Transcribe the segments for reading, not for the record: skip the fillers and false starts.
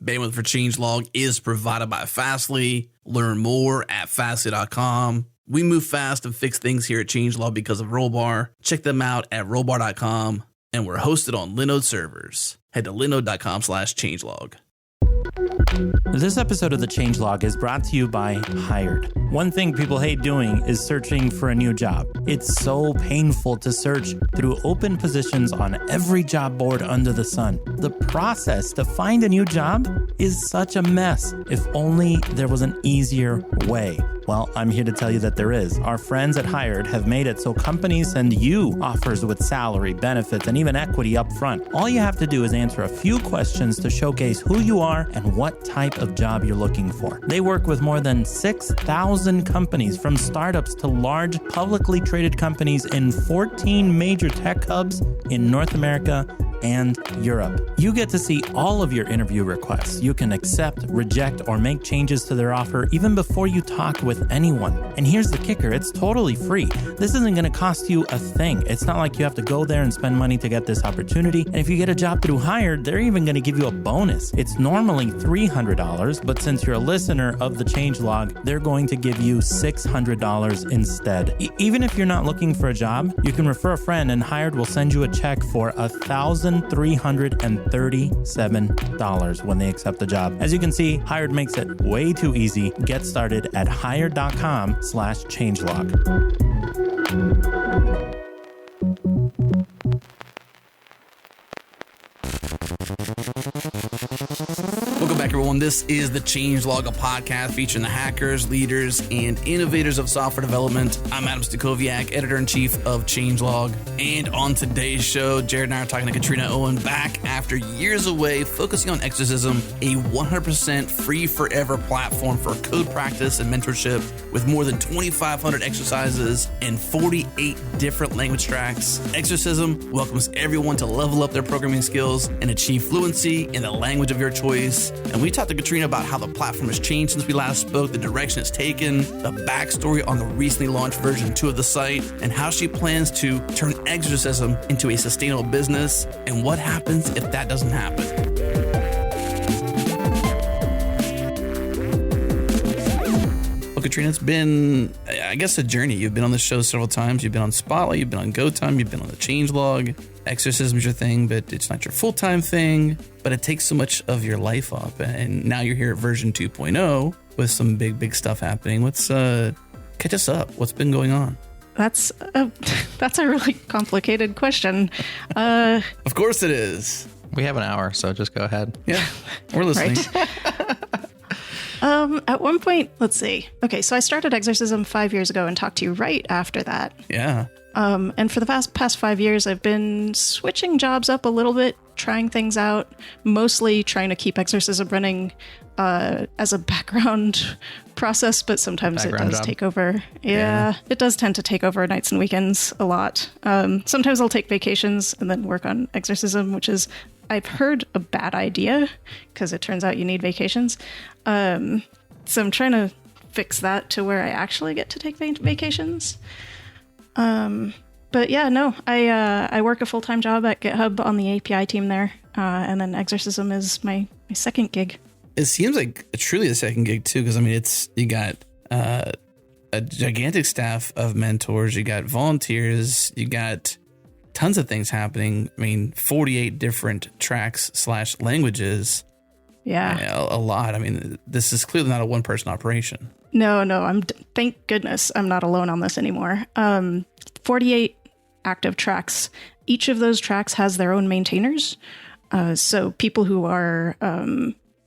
Bandwidth for Changelog is provided by Fastly. Learn more at fastly.com. We move fast and fix things here at Changelog because of Rollbar. Check them out at rollbar.com. And we're hosted on Linode servers. Head to linode.com/changelog. This episode of The Changelog is brought to you by Hired. One thing people hate doing is searching for a new job. It's so painful to search through open positions on every job board under the sun. The process to find a new job is such a mess. If only there was an easier way. Well, I'm here to tell you that there is. Our friends at Hired have made it so companies send you offers with salary, benefits, and even equity up front. All you have to do is answer a few questions to showcase who you are and what type of job you're looking for. They work with more than 6,000 companies, from startups to large publicly traded companies in 14 major tech hubs in North America and Europe. You get to see all of your interview requests. You can accept, reject, or make changes to their offer even before you talk with anyone. And here's the kicker, it's totally free. This isn't going to cost you a thing. It's not like you have to go there and spend money to get this opportunity. And if you get a job through Hired, they're even going to give you a bonus. It's normally $300, but since you're a listener of the Changelog, they're going to give you $600 instead. Even if you're not looking for a job, you can refer a friend and Hired will send you a check for $1,337 when they accept the job. As you can see, Hired makes it way too easy. Get started at hired.com/changelog. Welcome back, everyone. This is the Changelog, a podcast featuring the hackers, leaders, and innovators of software development. I'm Adam Stacoviak, editor-in-chief of Changelog. And on today's show, Jerod and I are talking to Katrina Owen back after years away, focusing on Exercism, a 100% free forever platform for code practice and mentorship with more than 2,500 exercises and 48 different language tracks. Exercism welcomes everyone to level up their programming skills and achieve fluency in the language of your choice. And we talked to Katrina about how the platform has changed since we last spoke, the direction it's taken, the backstory on the recently launched version 2 of the site, and how she plans to turn Exercism into a sustainable business, and what happens if that doesn't happen. Well, Katrina, it's been, I guess, a journey. You've been on the show several times. You've been on Spotlight, you've been on GoTime, you've been on the Changelog. Exercism is your thing, but it's not your full-time thing. But it takes so much of your life up. And now you're here at version 2.0 with some big stuff happening. Let's catch us up. What's been going on? That's a really complicated question. Of course it is. We have an hour, so just go ahead. Yeah, we're listening. At one point, let's see. Okay, so I started Exercism 5 years ago and talked to you right after that. Yeah. And for the past 5 years, I've been switching jobs up a little bit, trying things out, mostly trying to keep Exercism running as a background process, but sometimes it does take over. Yeah, it does tend to take over nights and weekends a lot. Sometimes I'll take vacations and then work on Exercism, which is, I've heard, a bad idea because it turns out you need vacations. So I'm trying to fix that to where I actually get to take vacations. But yeah, no, I work a full-time job at GitHub on the API team there. And then Exercism is my second gig. It seems like truly a second gig too, because I mean, you got a gigantic staff of mentors, you got volunteers, you got tons of things happening. I mean, 48 different tracks / languages. Yeah, a lot. I mean, this is clearly not a one-person operation. No, thank goodness I'm not alone on this anymore. 48 active tracks. Each of those tracks has their own maintainers. So people who are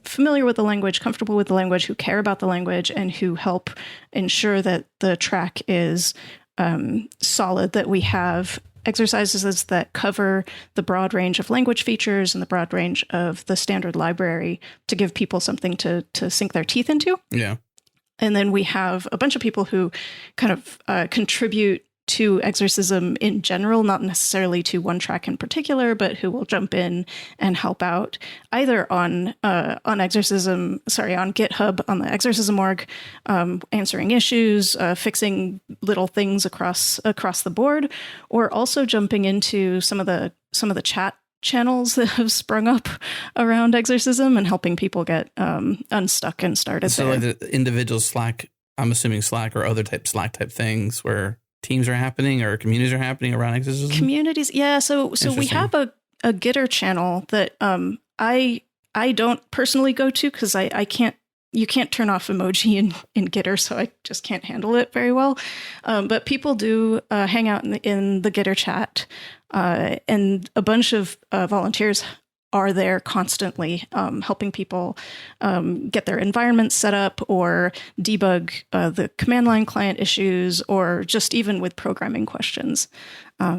familiar with the language, comfortable with the language, who care about the language, and who help ensure that the track is solid, that we have exercises that cover the broad range of language features and the broad range of the standard library to give people something to sink their teeth into. Yeah. And then we have a bunch of people who kind of contribute to Exercism in general, not necessarily to one track in particular, but who will jump in and help out either on GitHub, on the Exercism org, answering issues, fixing little things across the board, or also jumping into some of the chat channels that have sprung up around Exercism and helping people get unstuck and started so there. like the individual Slack, I'm assuming Slack or other Slack type things where teams are happening or communities are happening around Exercism? Communities, yeah. So we have a Gitter channel that I don't personally go to because I can't. You can't turn off emoji in Gitter, so I just can't handle it very well. But people do hang out in the Gitter chat, and a bunch of volunteers are there constantly helping people get their environments set up or debug the command line client issues or just even with programming questions.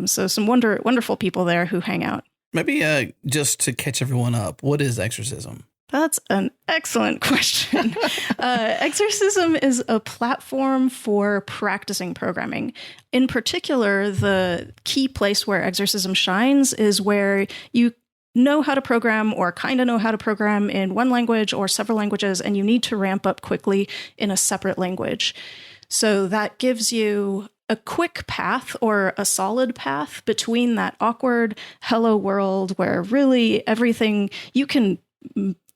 So some wonderful people there who hang out. Maybe just to catch everyone up, what is Exercism? That's an excellent question. Exercism is a platform for practicing programming. In particular, the key place where Exercism shines is where you know how to program or kind of know how to program in one language or several languages, and you need to ramp up quickly in a separate language. So that gives you a quick path or a solid path between that awkward hello world where really everything you can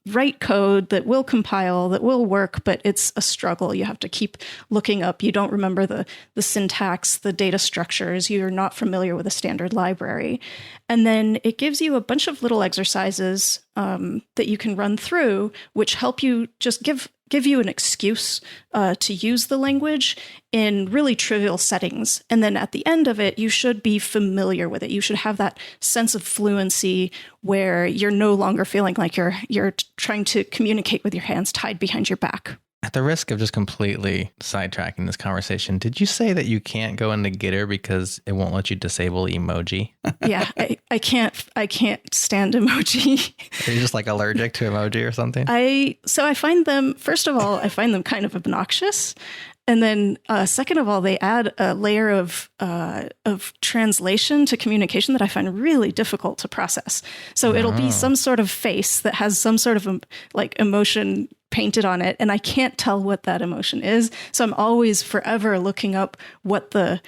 write code that will compile, that will work, but it's a struggle. You have to keep looking up. You don't remember the syntax, the data structures. You're not familiar with a standard library. And then it gives you a bunch of little exercises that you can run through, which help you just give you an excuse to use the language in really trivial settings. And then at the end of it, you should be familiar with it. You should have that sense of fluency where you're no longer feeling like you're trying to communicate with your hands tied behind your back. At the risk of just completely sidetracking this conversation, did you say that you can't go into Gitter because it won't let you disable emoji? Yeah, I can't stand emoji. Are you just like allergic to emoji or something? So I find them, first of all, kind of obnoxious. And then second of all, they add a layer of translation to communication that I find really difficult to process. So it'll be some sort of face that has some sort of like emotion painted on it, and I can't tell what that emotion is. So I'm always forever looking up what the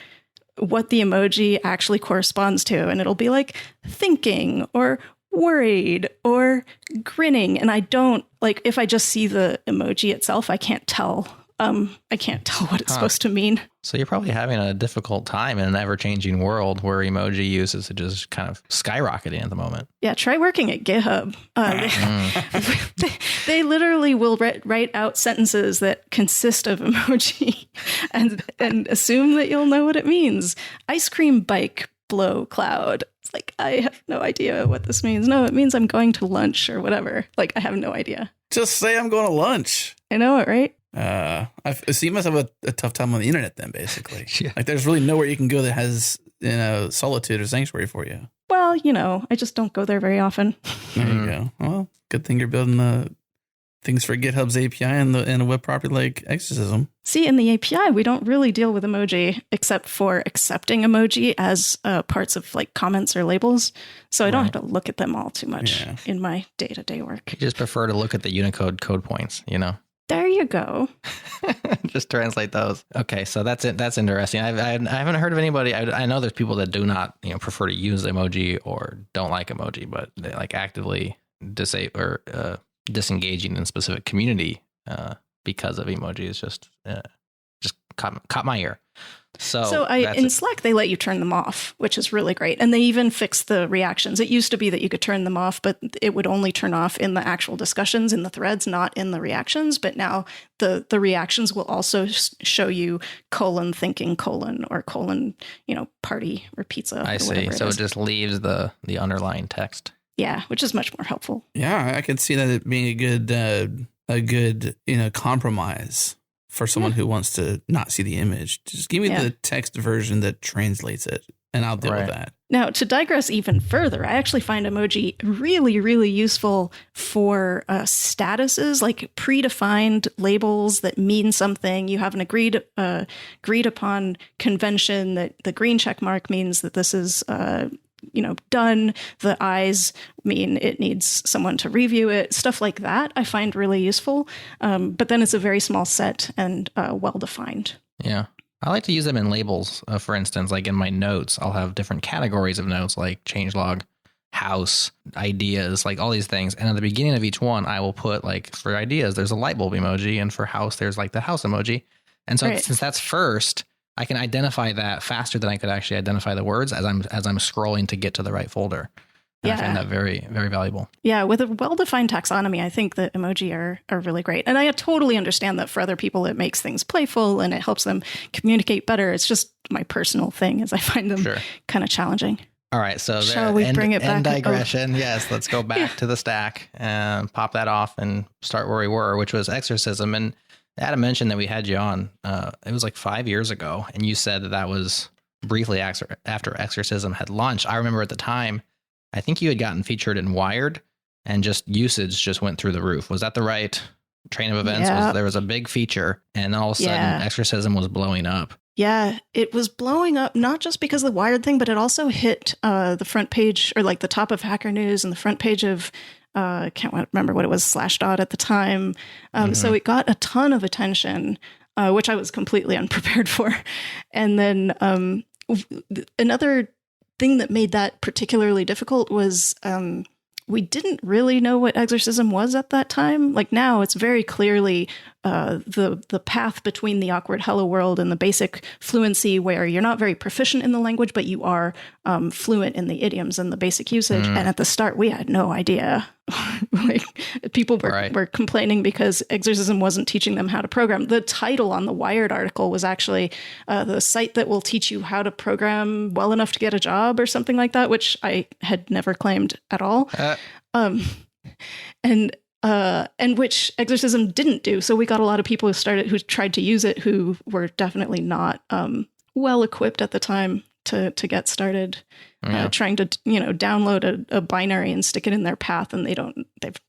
emoji actually corresponds to, and it'll be like thinking or worried or grinning, and I don't like if I just see the emoji itself, I can't tell. What it's supposed to mean. So you're probably having a difficult time in an ever-changing world where emoji usage is just kind of skyrocketing at the moment. Yeah, try working at GitHub. They literally will write out sentences that consist of emoji and assume that you'll know what it means. Ice cream bike blow cloud. It's like, I have no idea what this means. No, it means I'm going to lunch or whatever. Like, I have no idea. Just say I'm going to lunch. I know it, right? So you must have a tough time on the internet then, basically. Yeah. Like there's really nowhere you can go that has, solitude or sanctuary for you. Well, I just don't go there very often. There you go. Well, good thing you're building the things for GitHub's API and a web property like Exercism. See, in the API, we don't really deal with emoji except for accepting emoji as parts of like comments or labels. So I don't have to look at them all too much in my day-to-day work. You just prefer to look at the Unicode code points, There you go. Just translate those. Okay, so that's it. That's interesting. I haven't heard of anybody. I know there's people that do not, prefer to use emoji or don't like emoji, but they like actively disengaging in specific community because of emoji is just caught my ear. So in Slack, they let you turn them off, which is really great. And they even fixed the reactions. It used to be that you could turn them off, but it would only turn off in the actual discussions in the threads, not in the reactions. But now the reactions will also show you : thinking : or : party or pizza. I see. So it just leaves the underlying text. Yeah, which is much more helpful. Yeah, I could see that it being a good compromise for someone who wants to not see the image. Just give me the text version that translates it, and I'll deal with that. Now, to digress even further, I actually find emoji really, really useful for statuses, like predefined labels that mean something. You have an agreed upon convention that the green check mark means that this is done. The eyes mean it needs someone to review it. Stuff like that I find really useful. But then it's a very small set and well-defined. Yeah. I like to use them in labels. For instance, like in my notes, I'll have different categories of notes like changelog, house, ideas, like all these things. And at the beginning of each one, I will put like for ideas, there's a light bulb emoji, and for house, there's like the house emoji. And so since that's first, I can identify that faster than I could actually identify the words as I'm scrolling to get to the right folder. And I find that very, very valuable. Yeah, with a well-defined taxonomy, I think that emoji are really great. And I totally understand that for other people, it makes things playful and it helps them communicate better. It's just my personal thing, as I find them kind of challenging. All right, so shall we bring it back? End digression. Yes, let's go back to the stack and pop that off and start where we were, which was Exercism. And Adam mentioned that we had you on. It was like 5 years ago, and you said that was briefly after Exercism had launched. I remember at the time, I think you had gotten featured in Wired, and just usage just went through the roof. Was that the right train of events? Yeah. There was a big feature, and all of a sudden, Exercism was blowing up. Yeah, it was blowing up, not just because of the Wired thing, but it also hit the front page, or like the top of Hacker News and the front page of, I can't remember what it was, Slashdot at the time. So it got a ton of attention, which I was completely unprepared for. And then another thing that made that particularly difficult was we didn't really know what Exercism was at that time. Like now, it's very clearly the path between the awkward hello world and the basic fluency, where you're not very proficient in the language, but you are fluent in the idioms and the basic usage. And at the start, we had no idea. Like people were complaining because Exercism wasn't teaching them how to program. The title on the Wired article was actually the site that will teach you how to program well enough to get a job or something like that, which I had never claimed at all. And which Exercism didn't do. So we got a lot of people who tried to use it who were definitely not well equipped at the time to get started. Trying to download a binary and stick it in their path, and they've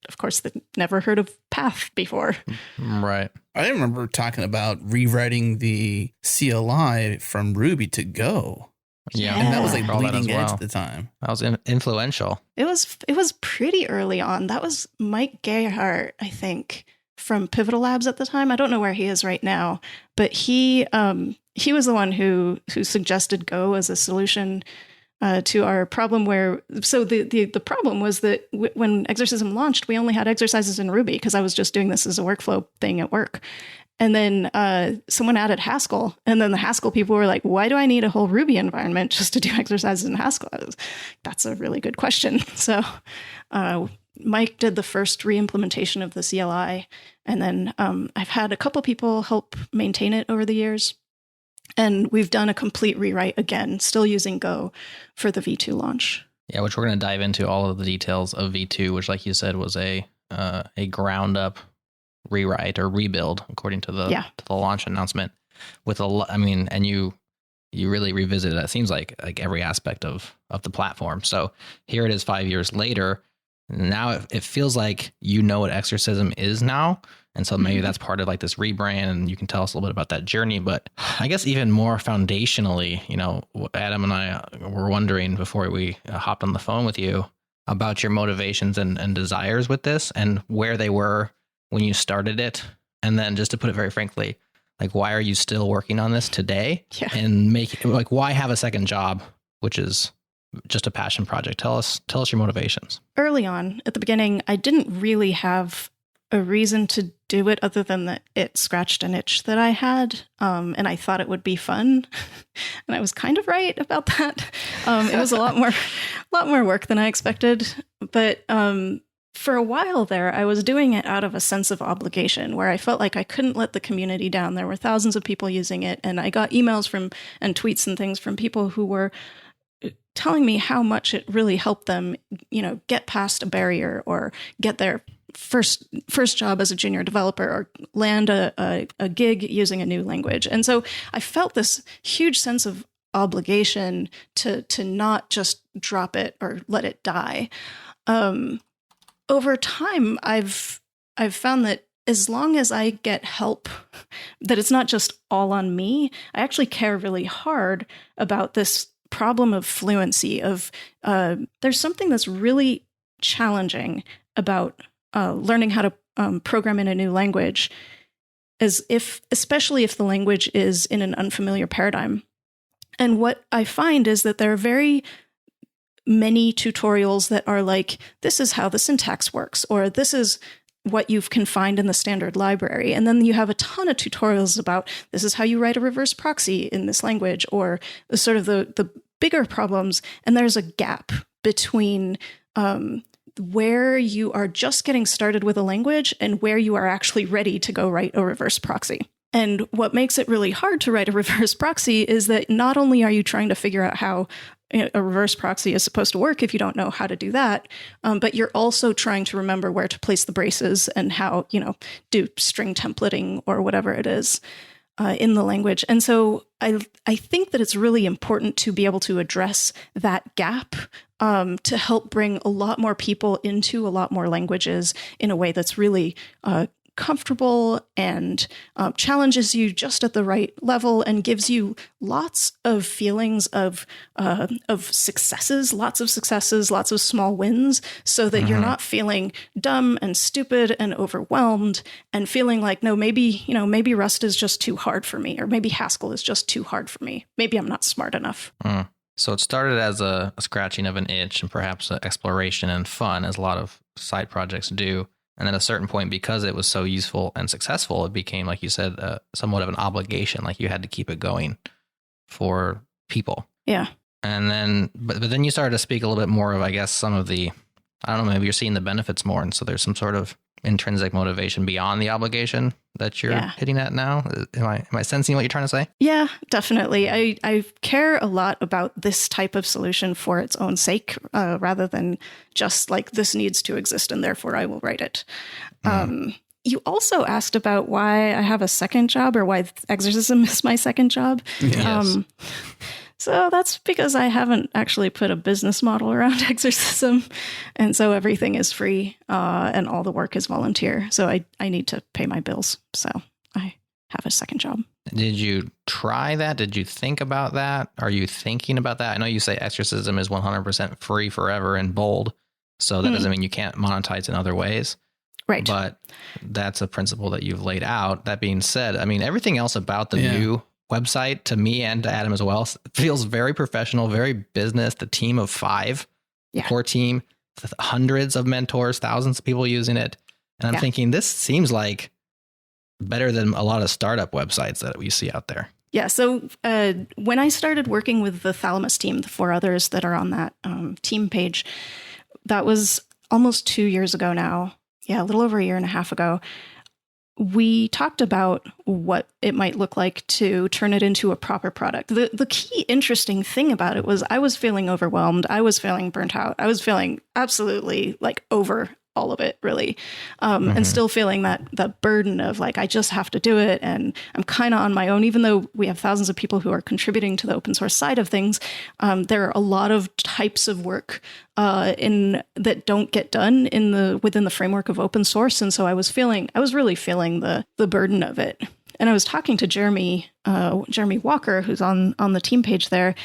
never heard of path before. Right. I remember talking about rewriting the CLI from Ruby to Go. Yeah, and that was like bleeding edge well. at the time. That was influential. It was pretty early on. That was Mike Gayhart, I think, from Pivotal Labs at the time. I don't know where he is right now, but he was the one who suggested Go as a solution to our problem. So the problem was that when Exercism launched, we only had exercises in Ruby because I was just doing this as a workflow thing at work. And then someone added Haskell, and then the Haskell people were like, why do I need a whole Ruby environment just to do exercises in Haskell? That's a really good question. So Mike did the first re-implementation of the CLI, and then I've had a couple people help maintain it over the years. And we've done a complete rewrite again, still using Go for the V2 launch. Yeah, which we're going to dive into all of the details of V2, which, like you said, was a ground up rewrite or rebuild according to the launch announcement. And you really revisited, it seems like every aspect of the platform. So here it is 5 years later. Now it feels like you know what Exercism is now. And so maybe that's part of like this rebrand, and you can tell us a little bit about that journey. But I guess even more foundationally, Adam and I were wondering before we hopped on the phone with you about your motivations and desires with this, and where they were when you started it. And then, just to put it very frankly, like, why are you still working on this today? Yeah. And why have a second job, which is just a passion project? Tell us your motivations. Early on, at the beginning, I didn't really have a reason to do it other than that it scratched an itch that I had. And I thought it would be fun. And I was kind of right about that. It was a lot more work than I expected. But for a while there, I was doing it out of a sense of obligation, where I felt like I couldn't let the community down. There were thousands of people using it, and I got emails and tweets and things from people who were telling me how much it really helped them, get past a barrier or get their first job as a junior developer or land a gig using a new language. And so I felt this huge sense of obligation to not just drop it or let it die. Over time, I've found that as long as I get help, that it's not just all on me. I actually care really hard about this problem of fluency. There's something that's really challenging about learning how to program in a new language, especially if the language is in an unfamiliar paradigm. And what I find is that there are very many tutorials that are like, this is how the syntax works, or this is what you can find in the standard library. And then you have a ton of tutorials about this is how you write a reverse proxy in this language, or sort of the bigger problems. And there's a gap between where you are just getting started with a language and where you are actually ready to go write a reverse proxy. And what makes it really hard to write a reverse proxy is that not only are you trying to figure out how a reverse proxy is supposed to work if you don't know how to do that, but you're also trying to remember where to place the braces and how, do string templating or whatever it is in the language. And so I think that it's really important to be able to address that gap to help bring a lot more people into a lot more languages in a way that's really comfortable and challenges you just at the right level and gives you lots of feelings of successes, lots of small wins, so that you're not feeling dumb and stupid and overwhelmed and feeling like, no, maybe Rust is just too hard for me, or maybe Haskell is just too hard for me. Maybe I'm not smart enough. So it started as a scratching of an itch and perhaps an exploration and fun, as a lot of side projects do. And then at a certain point, because it was so useful and successful, it became, like you said, somewhat of an obligation. Like you had to keep it going for people. Yeah. And then, but then you started to speak a little bit more of, I guess, some of the, I don't know, maybe you're seeing the benefits more. And so there's some sort of intrinsic motivation beyond the obligation that you're hitting at now. Am I sensing what you're trying to say? Yeah, definitely. I care a lot about this type of solution for its own sake, rather than just like, this needs to exist and therefore I will write it. You also asked about why I have a second job, or why Exercism is my second job. Yes. So that's because I haven't actually put a business model around Exercism. And so everything is free and all the work is volunteer. So I need to pay my bills. So I have a second job. Did you try that? Did you think about that? Are you thinking about that? I know you say Exercism is 100% free forever in bold. So that doesn't mean you can't monetize in other ways. Right. But that's a principle that you've laid out. That being said, I mean, everything else about the new website, to me and to Adam as well, feels very professional, very business. The team of 5, core team, hundreds of mentors, thousands of people using it. And I'm thinking, this seems like better than a lot of startup websites that we see out there. Yeah. So when I started working with the Thalamus team, the 4 others that are on that team page, that was almost 2 years ago now. Yeah, a little over a year and a half ago. We talked about what it might look like to turn it into a proper product. The key interesting thing about it was I was feeling overwhelmed. I was feeling burnt out. I was feeling absolutely like over all of it, really. And still feeling that burden of like, I just have to do it. And I'm kind of on my own, even though we have thousands of people who are contributing to the open source side of things. There are a lot of types of work that don't get done within the framework of open source. And so I was really feeling the burden of it. And I was talking to Jeremy Walker, who's on the team page there,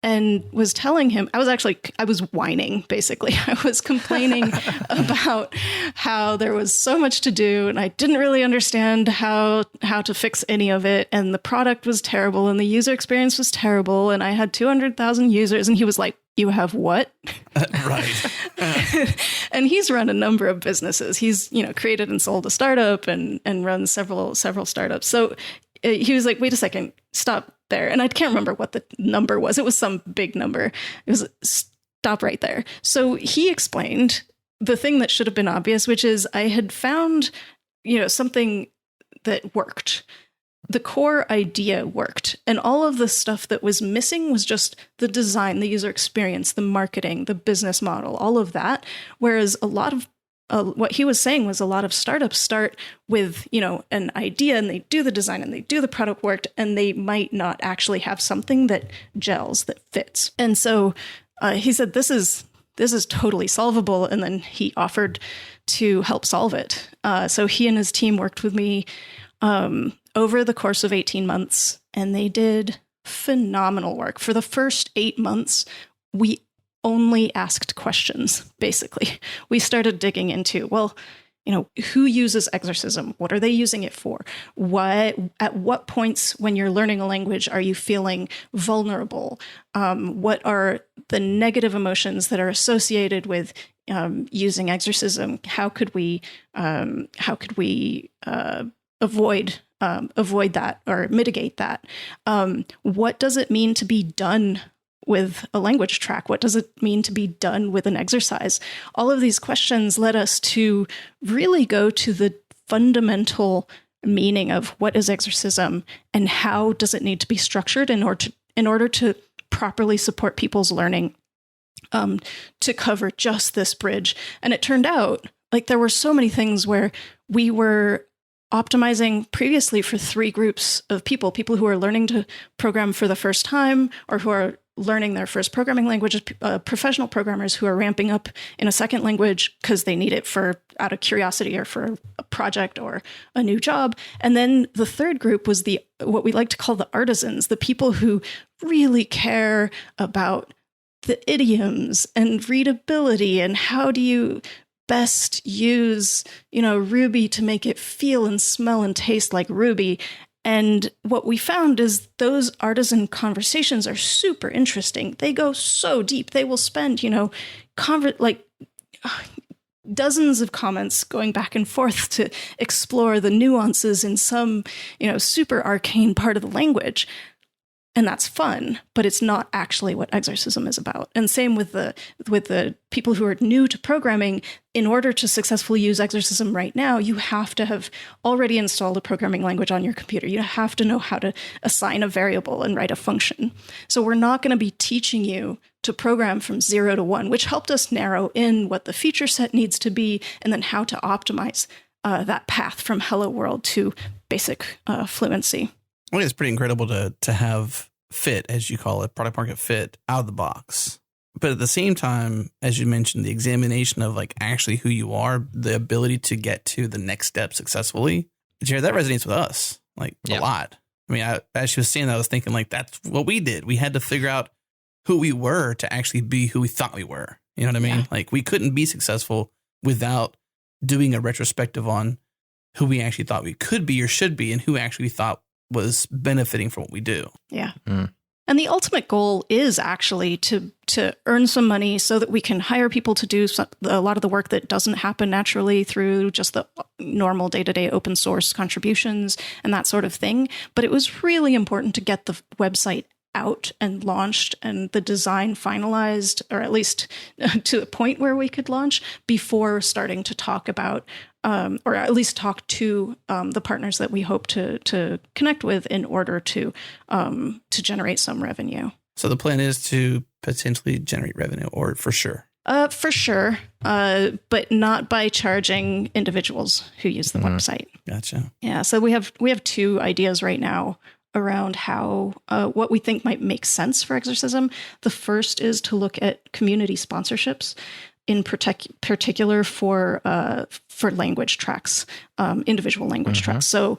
and was telling him, I was whining, basically. I was complaining about how there was so much to do and I didn't really understand how to fix any of it. And the product was terrible and the user experience was terrible. And I had 200,000 users. And he was like, you have what? Right. And he's run a number of businesses. He's, created and sold a startup and runs several startups. So he was like, wait a second, stop there. And I can't remember what the number was. It was some big number. It was stop right there. So he explained the thing that should have been obvious, which is I had found, something that worked. The core idea worked. And all of the stuff that was missing was just the design, the user experience, the marketing, the business model, all of that. Whereas a lot of what he was saying was a lot of startups start with, an idea and they do the design and they do the product work and they might not actually have something that gels, that fits. And so he said, this is totally solvable. And then he offered to help solve it. So he and his team worked with me over the course of 18 months, and they did phenomenal work. For the first 8 months, we only asked questions, basically. We started digging into, well, who uses Exercism? What are they using it for? At what points when you're learning a language are you feeling vulnerable? What are the negative emotions that are associated with using Exercism? How could we avoid that or mitigate that? What does it mean to be done with a language track? What does it mean to be done with an exercise? All of these questions led us to really go to the fundamental meaning of what is Exercism and how does it need to be structured in order to properly support people's learning, to cover just this bridge. And it turned out like there were so many things where we were optimizing previously for 3 groups of people who are learning to program for the first time or who are learning their first programming language, professional programmers who are ramping up in a second language because they need it out of curiosity or for a project or a new job. And then the third group was what we like to call the artisans, the people who really care about the idioms and readability and how do you best use, Ruby to make it feel and smell and taste like Ruby. And what we found is those artisan conversations are super interesting. They go so deep. They will spend, dozens of comments going back and forth to explore the nuances in some, super arcane part of the language. And that's fun, but it's not actually what Exercism is about. And same with the people who are new to programming. In order to successfully use Exercism right now, you have to have already installed a programming language on your computer. You have to know how to assign a variable and write a function. So we're not going to be teaching you to program from 0 to 1, which helped us narrow in what the feature set needs to be and then how to optimize that path from Hello World to basic fluency. I think it's pretty incredible to have fit, as you call it, product market fit out of the box. But at the same time, as you mentioned, the examination of like actually who you are, the ability to get to the next step successfully. Jerod, that resonates with us like a lot. I mean, as she was saying that, I was thinking like that's what we did. We had to figure out who we were to actually be who we thought we were. You know what I mean? Yeah. Like we couldn't be successful without doing a retrospective on who we actually thought we could be or should be and who actually we thought was benefiting from what we do. Yeah. And the ultimate goal is actually to earn some money so that we can hire people to do a lot of the work that doesn't happen naturally through just the normal day-to-day open source contributions and that sort of thing. But it was really important to get the website out and launched and the design finalized, or at least to the point where we could launch before starting to talk about or at least talk to the partners that we hope to connect with in order to generate some revenue. So the plan is to potentially generate revenue, or for sure? For sure, but not by charging individuals who use the website. Gotcha. Yeah, so we have 2 ideas right now around how what we think might make sense for Exercism. The first is to look at community sponsorships, in particular for language tracks, individual language tracks. So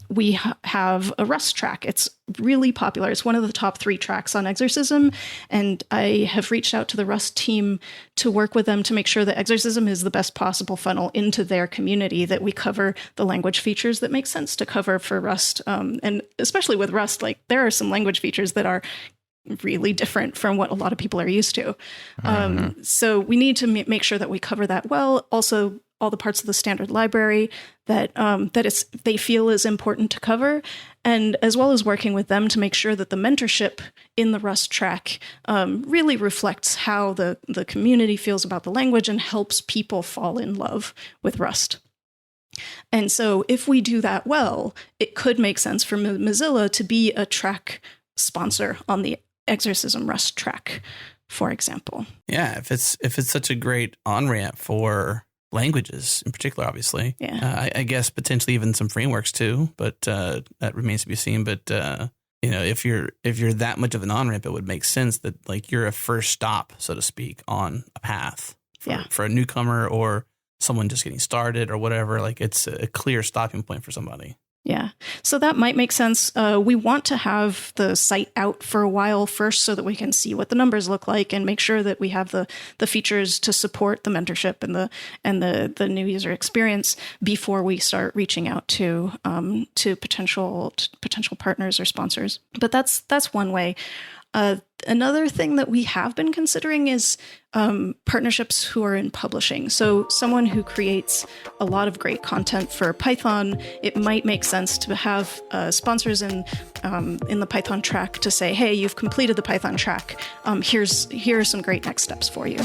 we have a Rust track. It's really popular. It's one of the top 3 tracks on Exercism. And I have reached out to the Rust team to work with them to make sure that Exercism is the best possible funnel into their community, that we cover the language features that make sense to cover for Rust. And especially with Rust, like there are some language features that are really different from what a lot of people are used to. So we need to make sure that we cover that well. Also, all the parts of the standard library that they feel is important to cover, and as well as working with them to make sure that the mentorship in the Rust track really reflects how the community feels about the language and helps people fall in love with Rust. And so if we do that well, it could make sense for Mozilla to be a track sponsor on the Exercism Rust track, for example. Yeah, if it's such a great on-ramp for languages in particular, obviously. Yeah. I guess potentially even some frameworks too, but that remains to be seen. But if you're that much of an on-ramp, it would make sense that like you're a first stop, so to speak, on a path for a newcomer or someone just getting started or whatever. Like it's a clear stopping point for somebody. Yeah. So that might make sense. We want to have the site out for a while first so that we can see what the numbers look like and make sure that we have the features to support the mentorship and the new user experience before we start reaching out to potential partners or sponsors. But that's one way. Another thing that we have been considering is partnerships who are in publishing. So someone who creates a lot of great content for Python, it might make sense to have sponsors in the Python track to say, hey, you've completed the Python track. Here are some great next steps for you.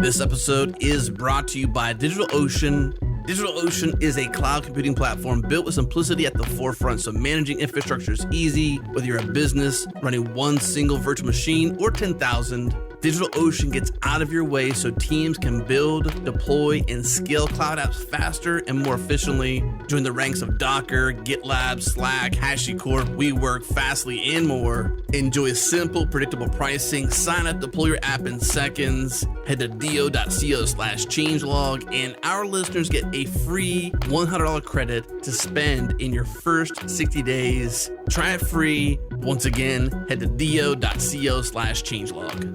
This episode is brought to you by DigitalOcean. DigitalOcean is a cloud computing platform built with simplicity at the forefront, so managing infrastructure is easy. Whether you're a business running one single virtual machine or 10,000, DigitalOcean gets out of your way so teams can build, deploy, and scale cloud apps faster and more efficiently. Join the ranks of Docker, GitLab, Slack, HashiCorp, WeWork, Fastly, and more. Enjoy simple, predictable pricing. Sign up, deploy your app in seconds. Head to do.co/changelog, and our listeners get a free $100 credit to spend in your first 60 days. Try it free. Once again, head to do.co/changelog.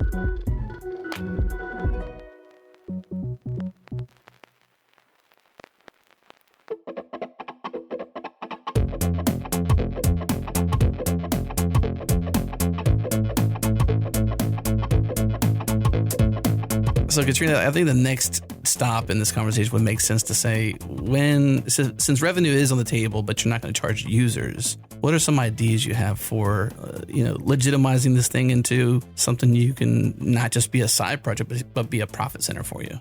So, Katrina, I think the next stop in this conversation would make sense to say, since revenue is on the table, but you're not going to charge users, what are some ideas you have for, legitimizing this thing into something you can not just be a side project, but be a profit center for you?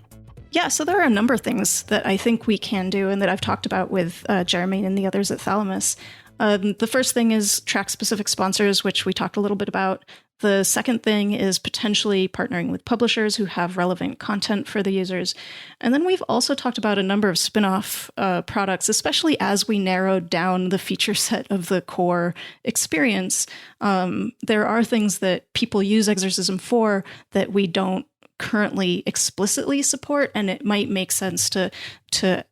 Yeah, so there are a number of things that I think we can do and that I've talked about with Jeremy and the others at Thalamus. The first thing is track-specific sponsors, which we talked a little bit about. The second thing is potentially partnering with publishers who have relevant content for the users. And then we've also talked about a number of spin-off products, especially as we narrowed down the feature set of the core experience. There are things that people use Exercism for that we don't currently explicitly support, and it might make sense to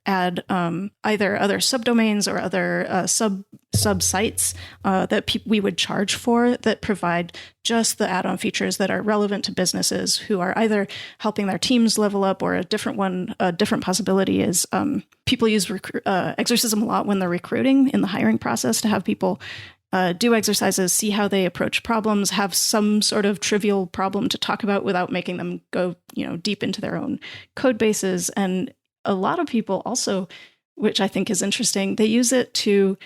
add either other subdomains or other sub-sites that we would charge for that provide just the add-on features that are relevant to businesses who are either helping their teams level up, or a different possibility is people use Exercism a lot when they're recruiting in the hiring process, to have people do exercises, see how they approach problems, have some sort of trivial problem to talk about without making them go, deep into their own code bases. And a lot of people also, which I think is interesting, they use it to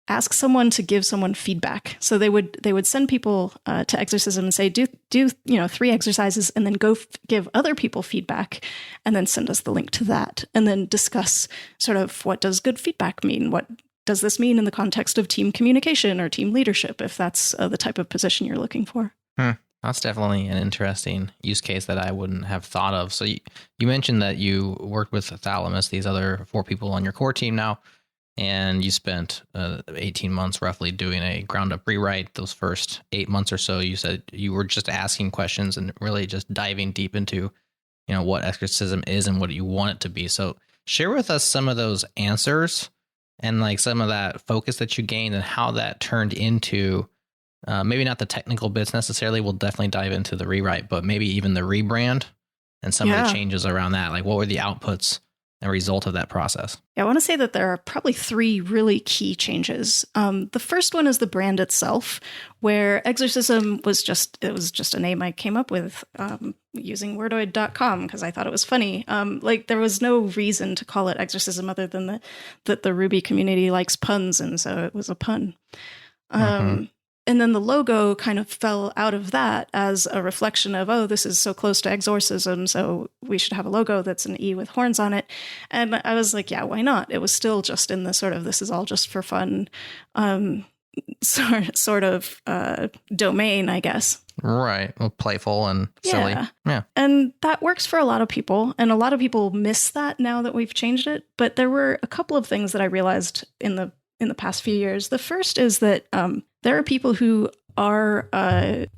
ask someone to give someone feedback. So they would send people to Exercism and say, do 3 exercises, and then go give other people feedback, and then send us the link to that, and then discuss sort of what does good feedback mean, what does this mean in the context of team communication or team leadership, if that's the type of position you're looking for. That's definitely an interesting use case that I wouldn't have thought of. So you mentioned that you worked with Thalamus, these other 4 people on your core team now, and you spent 18 months roughly doing a ground up rewrite. Those first 8 months or so, you said you were just asking questions and really just diving deep into, what Exercism is and what you want it to be. So share with us some of those answers and like some of that focus that you gained and how that turned into maybe not the technical bits necessarily. We'll definitely dive into the rewrite, but maybe even the rebrand and some of the changes around that. Like, what were the outputs and result of that process? Yeah, I want to say that there are probably 3 really key changes. The first one is the brand itself, where Exercism was just a name I came up with using wordoid.com because I thought it was funny. There was no reason to call it Exercism other than that the Ruby community likes puns, and so it was a pun. And then the logo kind of fell out of that as a reflection of, this is so close to exorcism, so we should have a logo that's an E with horns on it. And I was like, yeah, why not? It was still just in the sort of, this is all just for fun sort of domain, I guess. Right. Well, playful and silly. Yeah. And that works for a lot of people. And a lot of people miss that now that we've changed it. But there were a couple of things that I realized in the in the past few years. The first is that there are people who are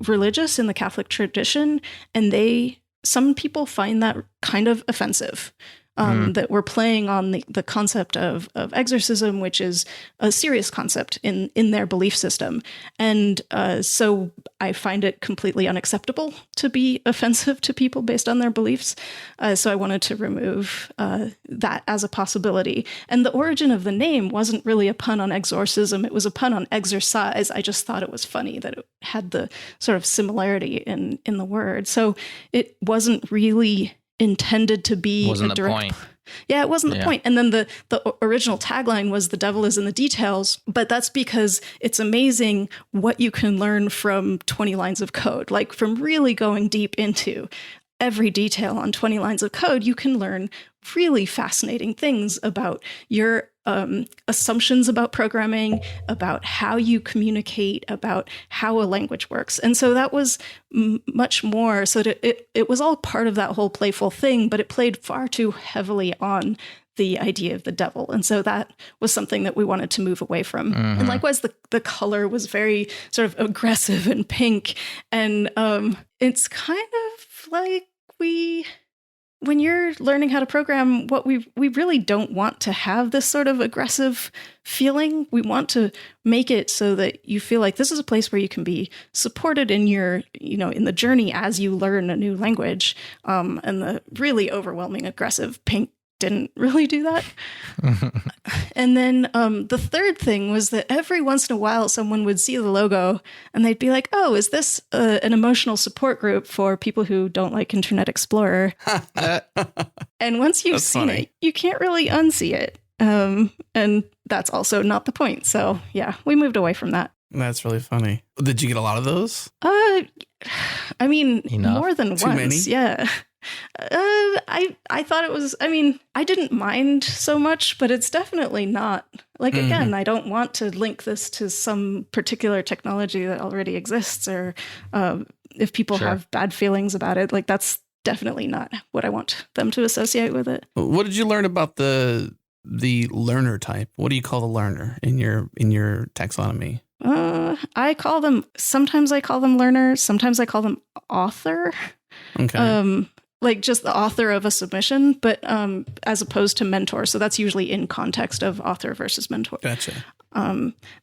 religious in the Catholic tradition, and some people find that kind of offensive. That we're playing on the concept of exorcism, which is a serious concept in their belief system. And so I find it completely unacceptable to be offensive to people based on their beliefs. So I wanted to remove that as a possibility. And the origin of the name wasn't really a pun on exorcism. It was a pun on exercise. I just thought it was funny that it had the sort of similarity in the word. So it wasn't really intended to be wasn't a direct point. Yeah, it wasn't the point. And then the original tagline was "The devil is in the details," but that's because it's amazing what you can learn from 20 lines of code. Like, from really going deep into every detail on 20 lines of code, you can learn really fascinating things about your assumptions about programming, about how you communicate, about how a language works. And so that was much more. So it was all part of that whole playful thing, but it played far too heavily on the idea of the devil. And so that was something that we wanted to move away from. And likewise, the color was very sort of aggressive and pink. And it's kind of like when you're learning how to program, what we really don't want to have this sort of aggressive feeling. We want to make it so that you feel like this is a place where you can be supported in your, in the journey as you learn a new language. And the really overwhelming aggressive pink didn't really do that. And then the third thing was that every once in a while someone would see the logo and they'd be like, oh, is this an emotional support group for people who don't like Internet Explorer? And once you've seen it, you can't really unsee it. And that's also not the point. So yeah, we moved away from that. That's really funny. Did you get a lot of those? I mean, Enough. More than Too once. many? Yeah. I thought it was, I didn't mind so much, but it's definitely not. Like, again, I don't want to link this to some particular technology that already exists, or if people have bad feelings about it, like, that's definitely not what I want them to associate with it. What did you learn about the learner type? What do you call the learner in your taxonomy? Sometimes I call them learner. Sometimes I call them author. Okay. Like just the author of a submission, but as opposed to mentor. So that's usually in context of author versus mentor. Gotcha.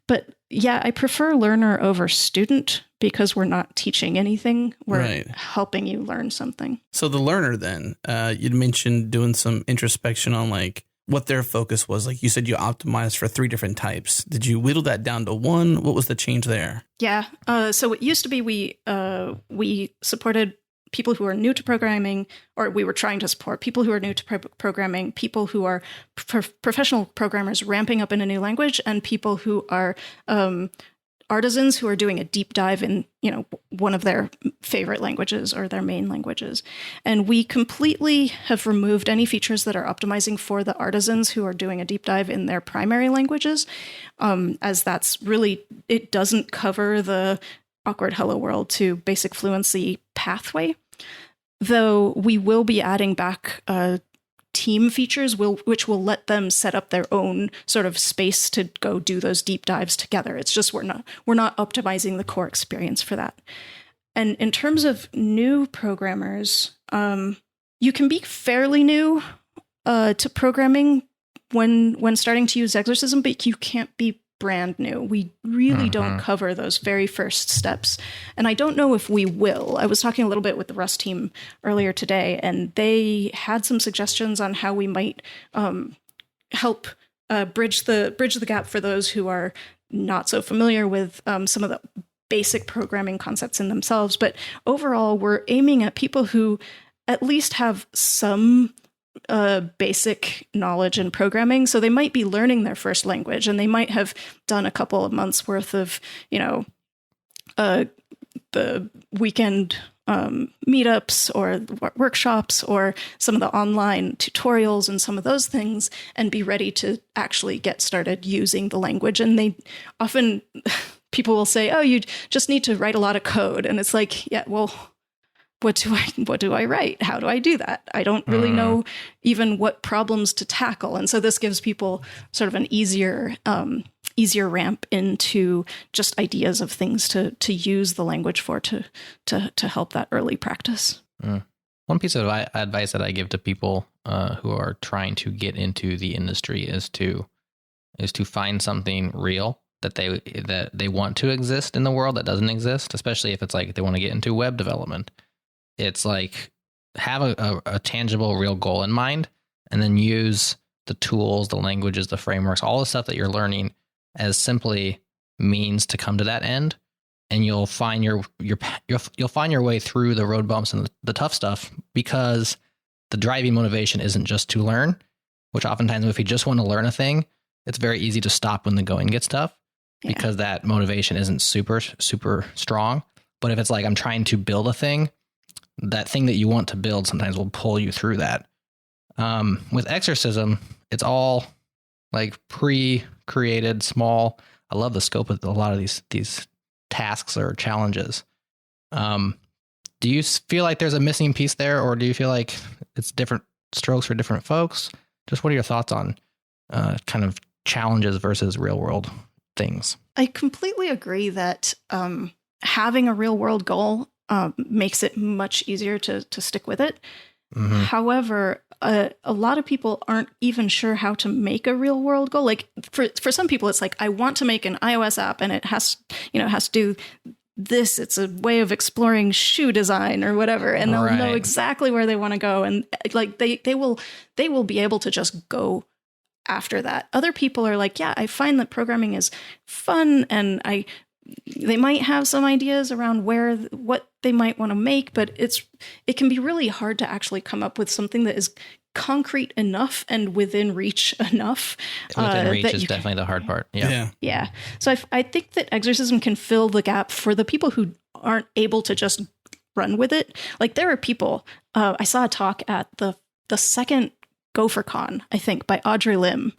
But yeah, I prefer learner over student because we're not teaching anything. We're helping you learn something. So the learner then, you'd mentioned doing some introspection on like what their focus was. Like you said, you optimized for 3 different types. Did you whittle that down to 1? What was the change there? Yeah. So it used to be we supported people who are new to programming, or we were trying to support people who are new to programming, people who are professional programmers ramping up in a new language, and people who are artisans who are doing a deep dive in, one of their favorite languages or their main languages. And we completely have removed any features that are optimizing for the artisans who are doing a deep dive in their primary languages, as that's really, it doesn't cover the awkward hello world to basic fluency pathway, though we will be adding back team features which will let them set up their own sort of space to go do those deep dives together. It's just we're not optimizing the core experience for that. And in terms of new programmers, you can be fairly new to programming when starting to use Exercism, but you can't be brand new. We really don't cover those very first steps. And I don't know if we will. I was talking a little bit with the Rust team earlier today, and they had some suggestions on how we might help bridge the gap for those who are not so familiar with some of the basic programming concepts in themselves. But overall, we're aiming at people who at least have some basic knowledge in programming. So they might be learning their first language, and they might have done a couple of months worth of, the weekend meetups or workshops or some of the online tutorials and some of those things, and be ready to actually get started using the language. And they often, people will say, oh, you just need to write a lot of code. And it's like, yeah, well, what do I write? How do I do that? I don't really know even what problems to tackle. And so this gives people sort of an easier easier ramp into just ideas of things to use the language for to help that early practice. One piece of advice that I give to people who are trying to get into the industry is to find something real that they want to exist in the world that doesn't exist, especially if it's like they want to get into web development. It's like have a tangible, real goal in mind, and then use the tools, the languages, the frameworks, all the stuff that you're learning as simply means to come to that end. And you'll find you'll find your way through the road bumps and the tough stuff, because the driving motivation isn't just to learn, which oftentimes if you just want to learn a thing, it's very easy to stop when the going gets tough because that motivation isn't super, super strong. But if it's like, I'm trying to build a thing, that thing that you want to build sometimes will pull you through that. With Exercism, it's all like pre-created, small. I love the scope of a lot of these tasks or challenges. Do you feel like there's a missing piece there, or do you feel like it's different strokes for different folks? Just what are your thoughts on kind of challenges versus real world things? I completely agree that having a real world goal makes it much easier to stick with it. Mm-hmm. However, a lot of people aren't even sure how to make a real world goal. Like for some people, it's like, I want to make an iOS app and it has to do this. It's a way of exploring shoe design or whatever. And they'll know exactly where they want to go. And like they will be able to just go after that. Other people are like, yeah, I find that programming is fun, and they might have some ideas around what they might want to make, but it can be really hard to actually come up with something that is concrete enough and within reach enough. Within reach is definitely the hard part. Yeah. So I think that Exercism can fill the gap for the people who aren't able to just run with it. Like there are people, I saw a talk at the second GopherCon, I think, by Audrey Lim,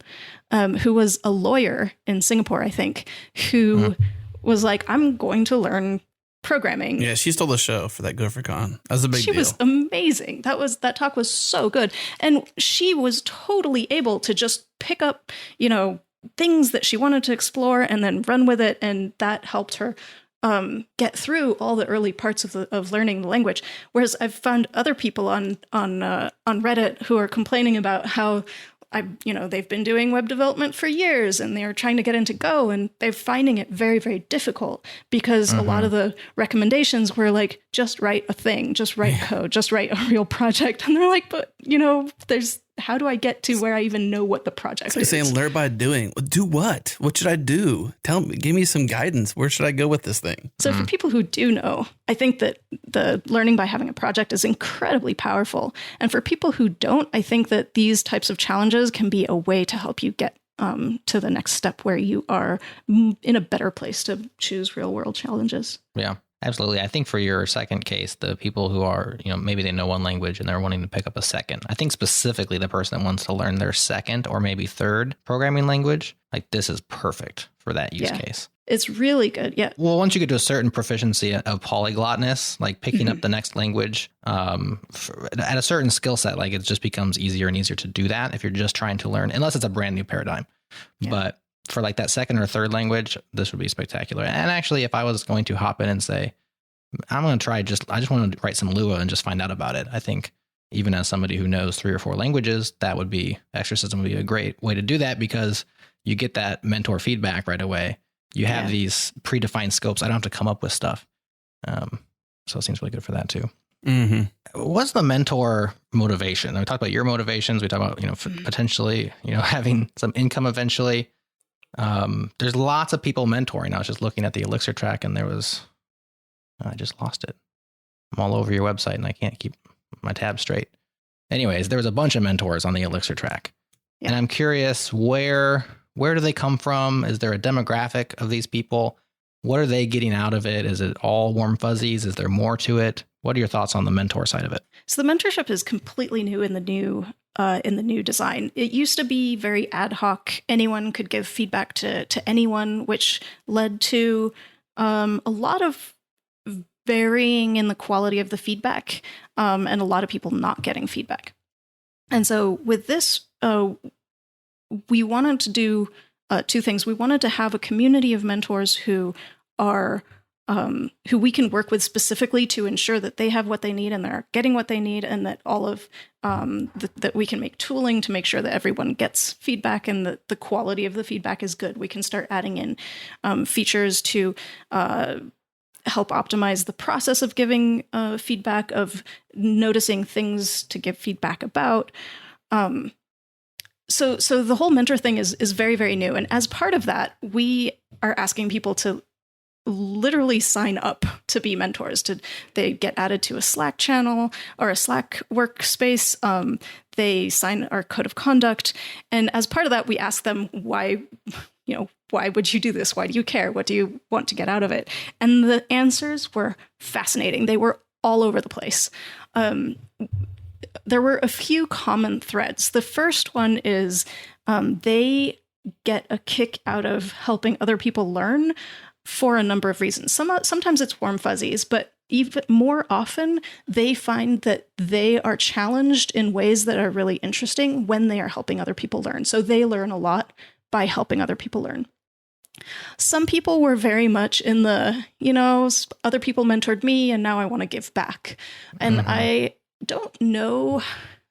who was a lawyer in Singapore, I think, who was like, I'm going to learn programming. Yeah, she stole the show for that GopherCon. That was a big deal. She was amazing. That talk was so good. And she was totally able to just pick up, things that she wanted to explore and then run with it. And that helped her get through all the early parts of learning the language. Whereas I've found other people on Reddit who are complaining about how they've been doing web development for years and they're trying to get into Go, and they're finding it very, very difficult because a lot of the recommendations were like, just write a thing, just write code, just write a real project. And they're like, but how do I get to where I even know what the project is? Saying learn by doing. Do what? What should I do? Tell me, give me some guidance. Where should I go with this thing? So for people who do know, I think that the learning by having a project is incredibly powerful. And for people who don't, I think that these types of challenges can be a way to help you get to the next step where you are in a better place to choose real world challenges. Yeah. Absolutely. I think for your second case, the people who are, maybe they know one language and they're wanting to pick up a second. I think specifically the person that wants to learn their second or maybe third programming language, like this is perfect for that use case. It's really good. Yeah. Well, once you get to a certain proficiency of polyglotness, like picking up the next language at a certain skill set, like it just becomes easier and easier to do that if you're just trying to learn, unless it's a brand new paradigm. Yeah. But for like that second or third language, this would be spectacular. And actually, if I was going to hop in and say, I'm going to try I just want to write some Lua and just find out about it, I think even as somebody who knows 3 or 4 languages, Exercism would be a great way to do that, because you get that mentor feedback right away. You have these predefined scopes. I don't have to come up with stuff. So it seems really good for that too. Mm-hmm. What's the mentor motivation? We talked about your motivations. We talked about, potentially, having some income eventually. There's lots of people mentoring. I was just looking at the Elixir track and I just lost it. I'm all over your website and I can't keep my tab straight. Anyways, there was a bunch of mentors on the Elixir track. Yeah. And I'm curious, where do they come from? Is there a demographic of these people? What are they getting out of it? Is it all warm fuzzies? Is there more to it? What are your thoughts on the mentor side of it? So the mentorship is completely new in the new design. It used to be very ad hoc. Anyone could give feedback to anyone, which led to a lot of varying in the quality of the feedback, and a lot of people not getting feedback. And so with this, we wanted to do two things. We wanted to have a community of mentors who are who we can work with specifically to ensure that they have what they need and they're getting what they need, and that all of that we can make tooling to make sure that everyone gets feedback and that the quality of the feedback is good. We can start adding in features to help optimize the process of giving feedback, of noticing things to give feedback about. So the whole mentor thing is very, very new. And as part of that, we are asking people to literally sign up to be mentors. They get added to a Slack channel or a Slack workspace. They sign our code of conduct. And as part of that, we ask them why would you do this? Why do you care? What do you want to get out of it? And the answers were fascinating. They were all over the place. There were a few common threads. The first one is they get a kick out of helping other people learn for a number of reasons. Sometimes it's warm fuzzies, but even more often, they find that they are challenged in ways that are really interesting when they are helping other people learn. So they learn a lot by helping other people learn. Some people were very much in the, other people mentored me and now I want to give back. And I don't know.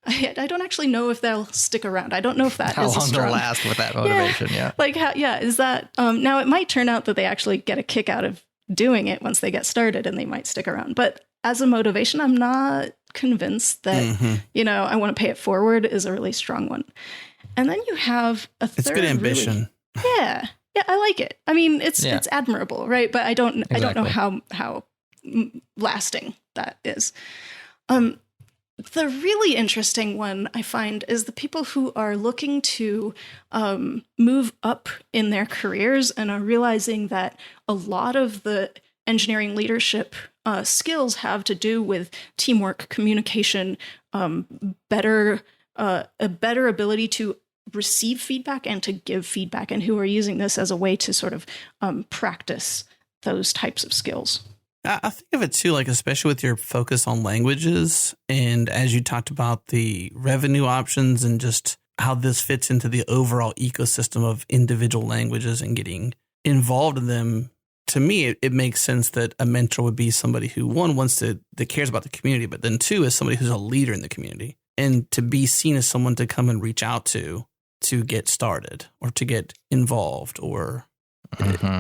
I don't actually know if they'll stick around. I don't know if that how is long they'll last with that motivation. Yeah. Is that now it might turn out that they actually get a kick out of doing it once they get started and they might stick around. But as a motivation, I'm not convinced that, I want to pay it forward is a really strong one. And then you have a third. It's good ambition. Yeah, I like it. I mean, it's admirable, right? But I don't know how lasting that is. The really interesting one I find is the people who are looking to move up in their careers and are realizing that a lot of the engineering leadership skills have to do with teamwork, communication, a better ability to receive feedback and to give feedback, and who are using this as a way to sort of practice those types of skills. I think of it too, like especially with your focus on languages, and as you talked about the revenue options and just how this fits into the overall ecosystem of individual languages and getting involved in them. To me, it makes sense that a mentor would be somebody who, one, that cares about the community, but then two, is somebody who's a leader in the community, and to be seen as someone to come and reach out to get started or to get involved or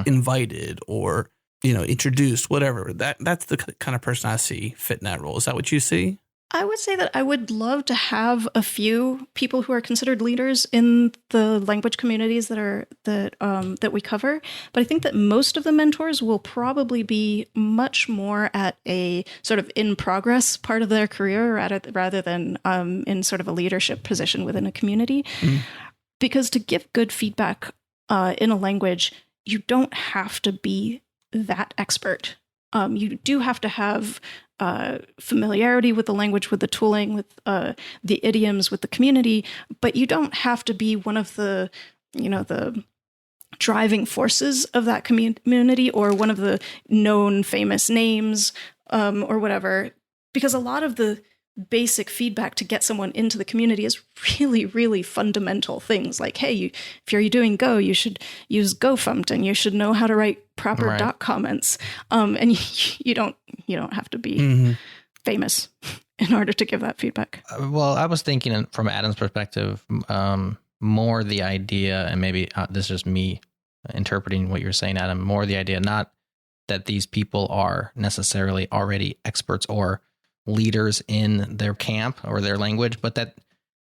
invited or introduced, whatever. That's the kind of person I see fit in that role. Is that what you see? I would say that I would love to have a few people who are considered leaders in the language communities that we cover. But I think that most of the mentors will probably be much more at a sort of in progress part of their career rather than in sort of a leadership position within a community. Because to give good feedback in a language, you don't have to be that expert. You do have to have familiarity with the language, with the tooling, with the idioms, with the community, but you don't have to be one of the driving forces of that community or one of the known famous names or whatever, because a lot of the basic feedback to get someone into the community is really, really fundamental things like, hey, if you're doing Go, you should use GoFunt and you should know how to write proper dot comments. And you don't have to be famous in order to give that feedback. Well, I was thinking from Adam's perspective, more the idea, and maybe this is just me interpreting what you're saying, Adam, more the idea, not that these people are necessarily already experts or leaders in their camp or their language, but that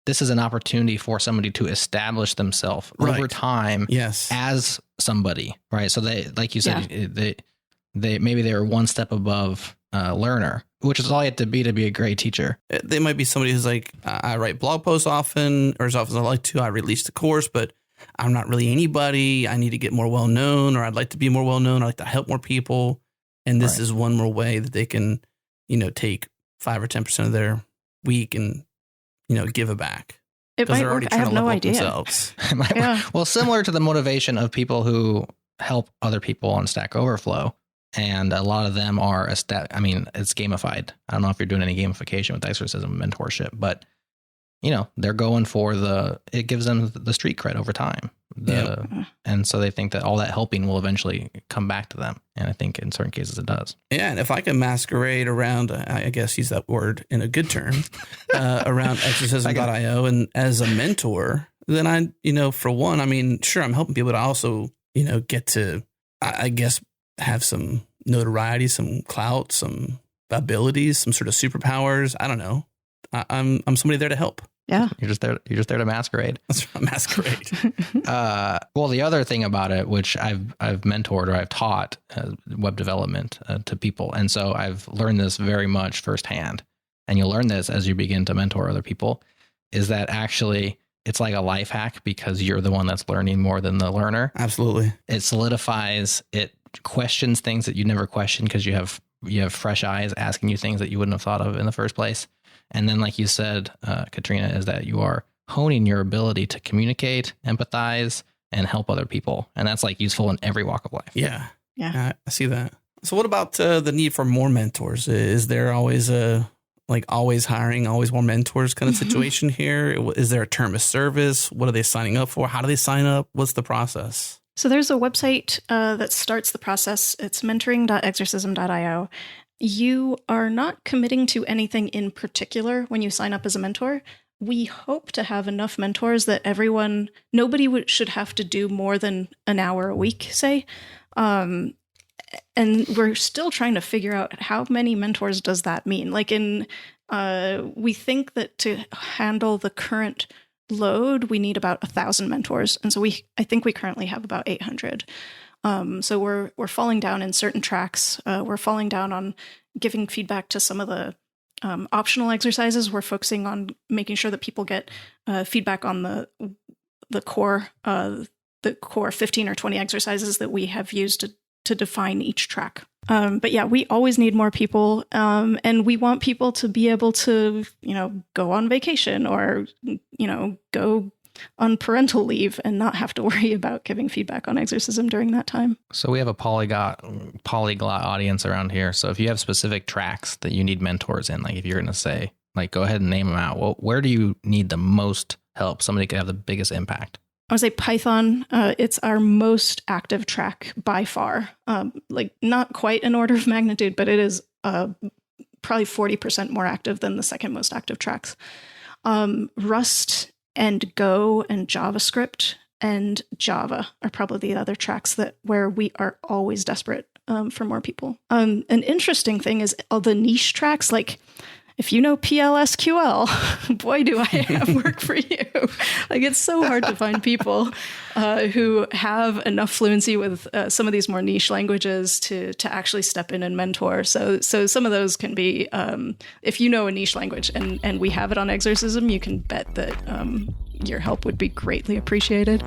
this is an opportunity for somebody to establish themselves over time as somebody, right? So they, like you said, they maybe they were one step above learner, which is all you have to be a great teacher. They might be somebody who's like, I write blog posts often, or as often as I like to. I release the course, but I'm not really anybody. I need to get more well known, or I'd like to be more well known. I like to help more people, and this is one more way that they can, take 5 or 10% of their week and give it back. It might work. I have no idea. Well, similar to the motivation of people who help other people on Stack Overflow, and a lot of them are it's gamified. I don't know if you're doing any gamification with Exercism mentorship, but they're going for it gives them the street cred over time. And so they think that all that helping will eventually come back to them. And I think in certain cases it does. Yeah. And if I can masquerade around, I guess use that word in a good term, around Exercism.io and as a mentor, then I, for one, I mean, sure, I'm helping people, but I also, get to, I guess, have some notoriety, some clout, some abilities, some sort of superpowers. I don't know. I'm somebody there to help. Yeah. You're just there to masquerade. That's right, masquerade. Well, the other thing about it, which I've mentored or I've taught web development to people. And so I've learned this very much firsthand. And you'll learn this as you begin to mentor other people, is that actually it's like a life hack because you're the one that's learning more than the learner. Absolutely. It solidifies, it questions things that you never questioned because you have fresh eyes asking you things that you wouldn't have thought of in the first place. And then, like you said, Katrina, is that you are honing your ability to communicate, empathize, and help other people. And that's like useful in every walk of life. Yeah. I see that. So what about the need for more mentors? Is there always always hiring, always more mentors kind of situation here? Is there a term of service? What are they signing up for? How do they sign up? What's the process? So there's a website that starts the process. It's mentoring.exercism.io. You are not committing to anything in particular when you sign up as a mentor. We hope to have enough mentors that nobody should have to do more than an hour a week, say. And we're still trying to figure out how many mentors does that mean? We think that to handle the current load, we need about 1,000 mentors. And so I think we currently have about 800. So we're falling down in certain tracks. We're falling down on giving feedback to some of the optional exercises. We're focusing on making sure that people get feedback on the core 15 or 20 exercises that we have used to define each track. But yeah, we always need more people, and we want people to be able to, go on vacation or, go on parental leave and not have to worry about giving feedback on exercism during that time. So we have a polyglot audience around here. So if you have specific tracks that you need mentors in, like if you're going to say, go ahead and name them out. Well, where do you need the most help? Somebody could have the biggest impact. I would say Python. It's our most active track by far. Not quite an order of magnitude, but it is probably 40% more active than the second most active tracks. Rust and Go and JavaScript and Java are probably the other tracks where we are always desperate for more people. An interesting thing is all the niche tracks, if you know PLSQL, boy, do I have work for you. It's so hard to find people who have enough fluency with some of these more niche languages to actually step in and mentor. So some of those can be, if you know a niche language and we have it on Exercism, you can bet that your help would be greatly appreciated.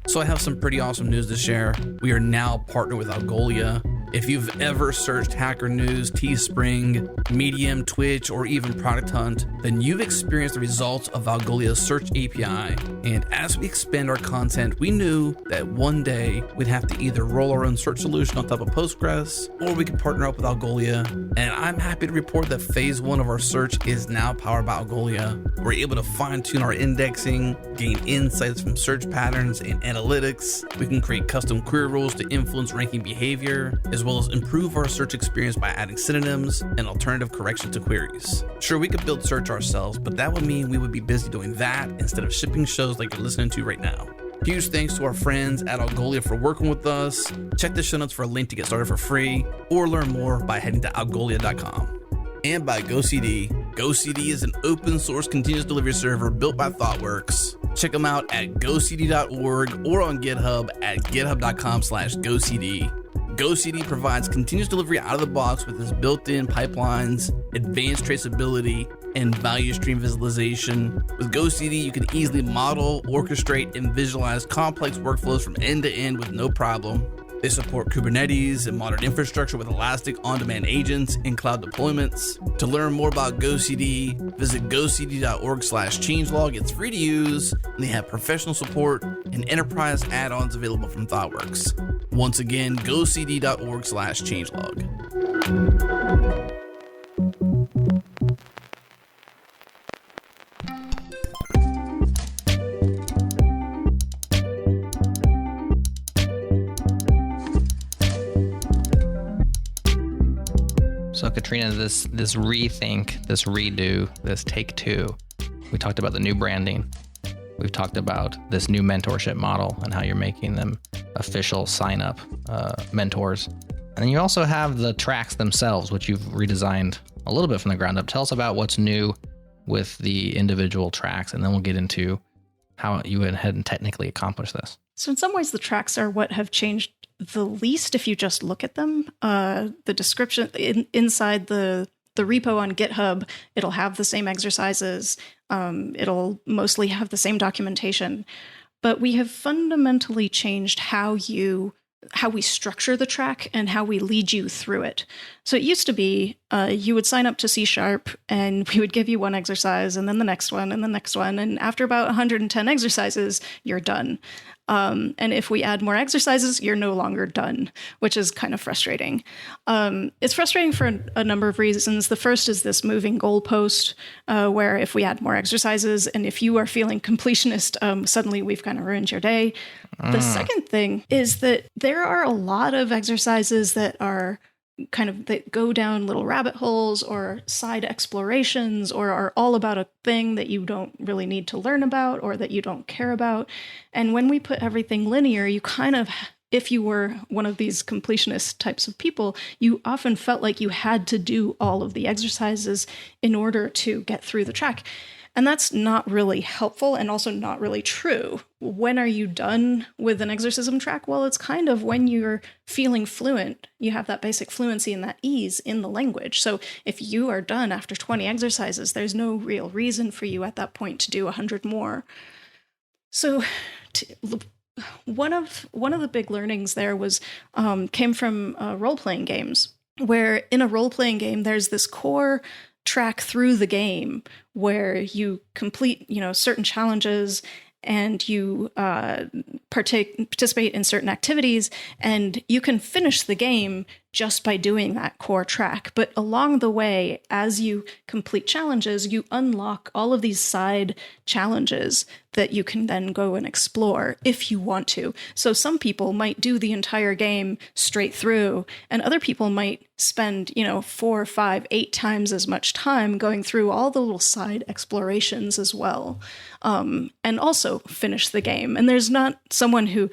So I have some pretty awesome news to share. We are now partnered with Algolia. If you've ever searched Hacker News, Teespring, Medium, Twitch, or even Product Hunt, then you've experienced the results of Algolia's search API. And as we expand our content, we knew that one day we'd have to either roll our own search solution on top of Postgres, or we could partner up with Algolia. And I'm happy to report that phase 1 of our search is now powered by Algolia. We're able to fine-tune our indexing, gain insights from search patterns and analytics. We can create custom query rules to influence ranking behavior, as well as improve our search experience by adding synonyms and alternative correction to queries. Sure, we could build search ourselves, but that would mean we would be busy doing that instead of shipping shows like you're listening to right now. Huge thanks to our friends at Algolia for working with us. Check the show notes for a link to get started for free, or learn more by heading to algolia.com. And by GoCD. GoCD is an open source continuous delivery server built by ThoughtWorks. Check them out at gocd.org or on GitHub at github.com/GoCD. GoCD provides continuous delivery out of the box with its built-in pipelines, advanced traceability, and value stream visualization. With GoCD, you can easily model, orchestrate, and visualize complex workflows from end to end with no problem. They support Kubernetes and modern infrastructure with elastic on-demand agents and cloud deployments. To learn more about GoCD, visit gocd.org/changelog. It's free to use, and they have professional support and enterprise add-ons available from ThoughtWorks. Once again, gocd.org/changelog. So Katrina, this rethink, this redo, this take two, we talked about the new branding. We've talked about this new mentorship model and how you're making them official sign-up mentors. And then you also have the tracks themselves, which you've redesigned a little bit from the ground up. Tell us about what's new with the individual tracks, and then we'll get into how you went ahead and technically accomplish this. So in some ways, the tracks are what have changed the least if you just look at them. The description inside the repo on GitHub, it'll have the same exercises. It'll mostly have the same documentation. But we have fundamentally changed how we structure the track and how we lead you through it. So it used to be you would sign up to C# and we would give you one exercise and then the next one and the next one. And after about 110 exercises, you're done. And if we add more exercises, you're no longer done, which is kind of frustrating. It's frustrating for a number of reasons. The first is this moving goalpost, where if we add more exercises and if you are feeling completionist, suddenly we've kind of ruined your day. The second thing is that there are a lot of exercises that are that go down little rabbit holes or side explorations or are all about a thing that you don't really need to learn about or that you don't care about. And when we put everything linear, you if you were one of these completionist types of people, you often felt like you had to do all of the exercises in order to get through the track. And that's not really helpful and also not really true. When are you done with an exercism track? Well, it's kind of when you're feeling fluent. You have that basic fluency and that ease in the language. So if you are done after 20 exercises, there's no real reason for you at that point to do 100 more. So one of the big learnings there was came from role-playing games, where in a role-playing game, there's this core track through the game where you complete, certain challenges and you participate in certain activities, and you can finish the game just by doing that core track. But along the way, as you complete challenges, you unlock all of these side challenges that you can then go and explore if you want to. So some people might do the entire game straight through, and other people might spend, 4, 5, 8 times as much time going through all the little side explorations as well, and also finish the game. And there's not someone who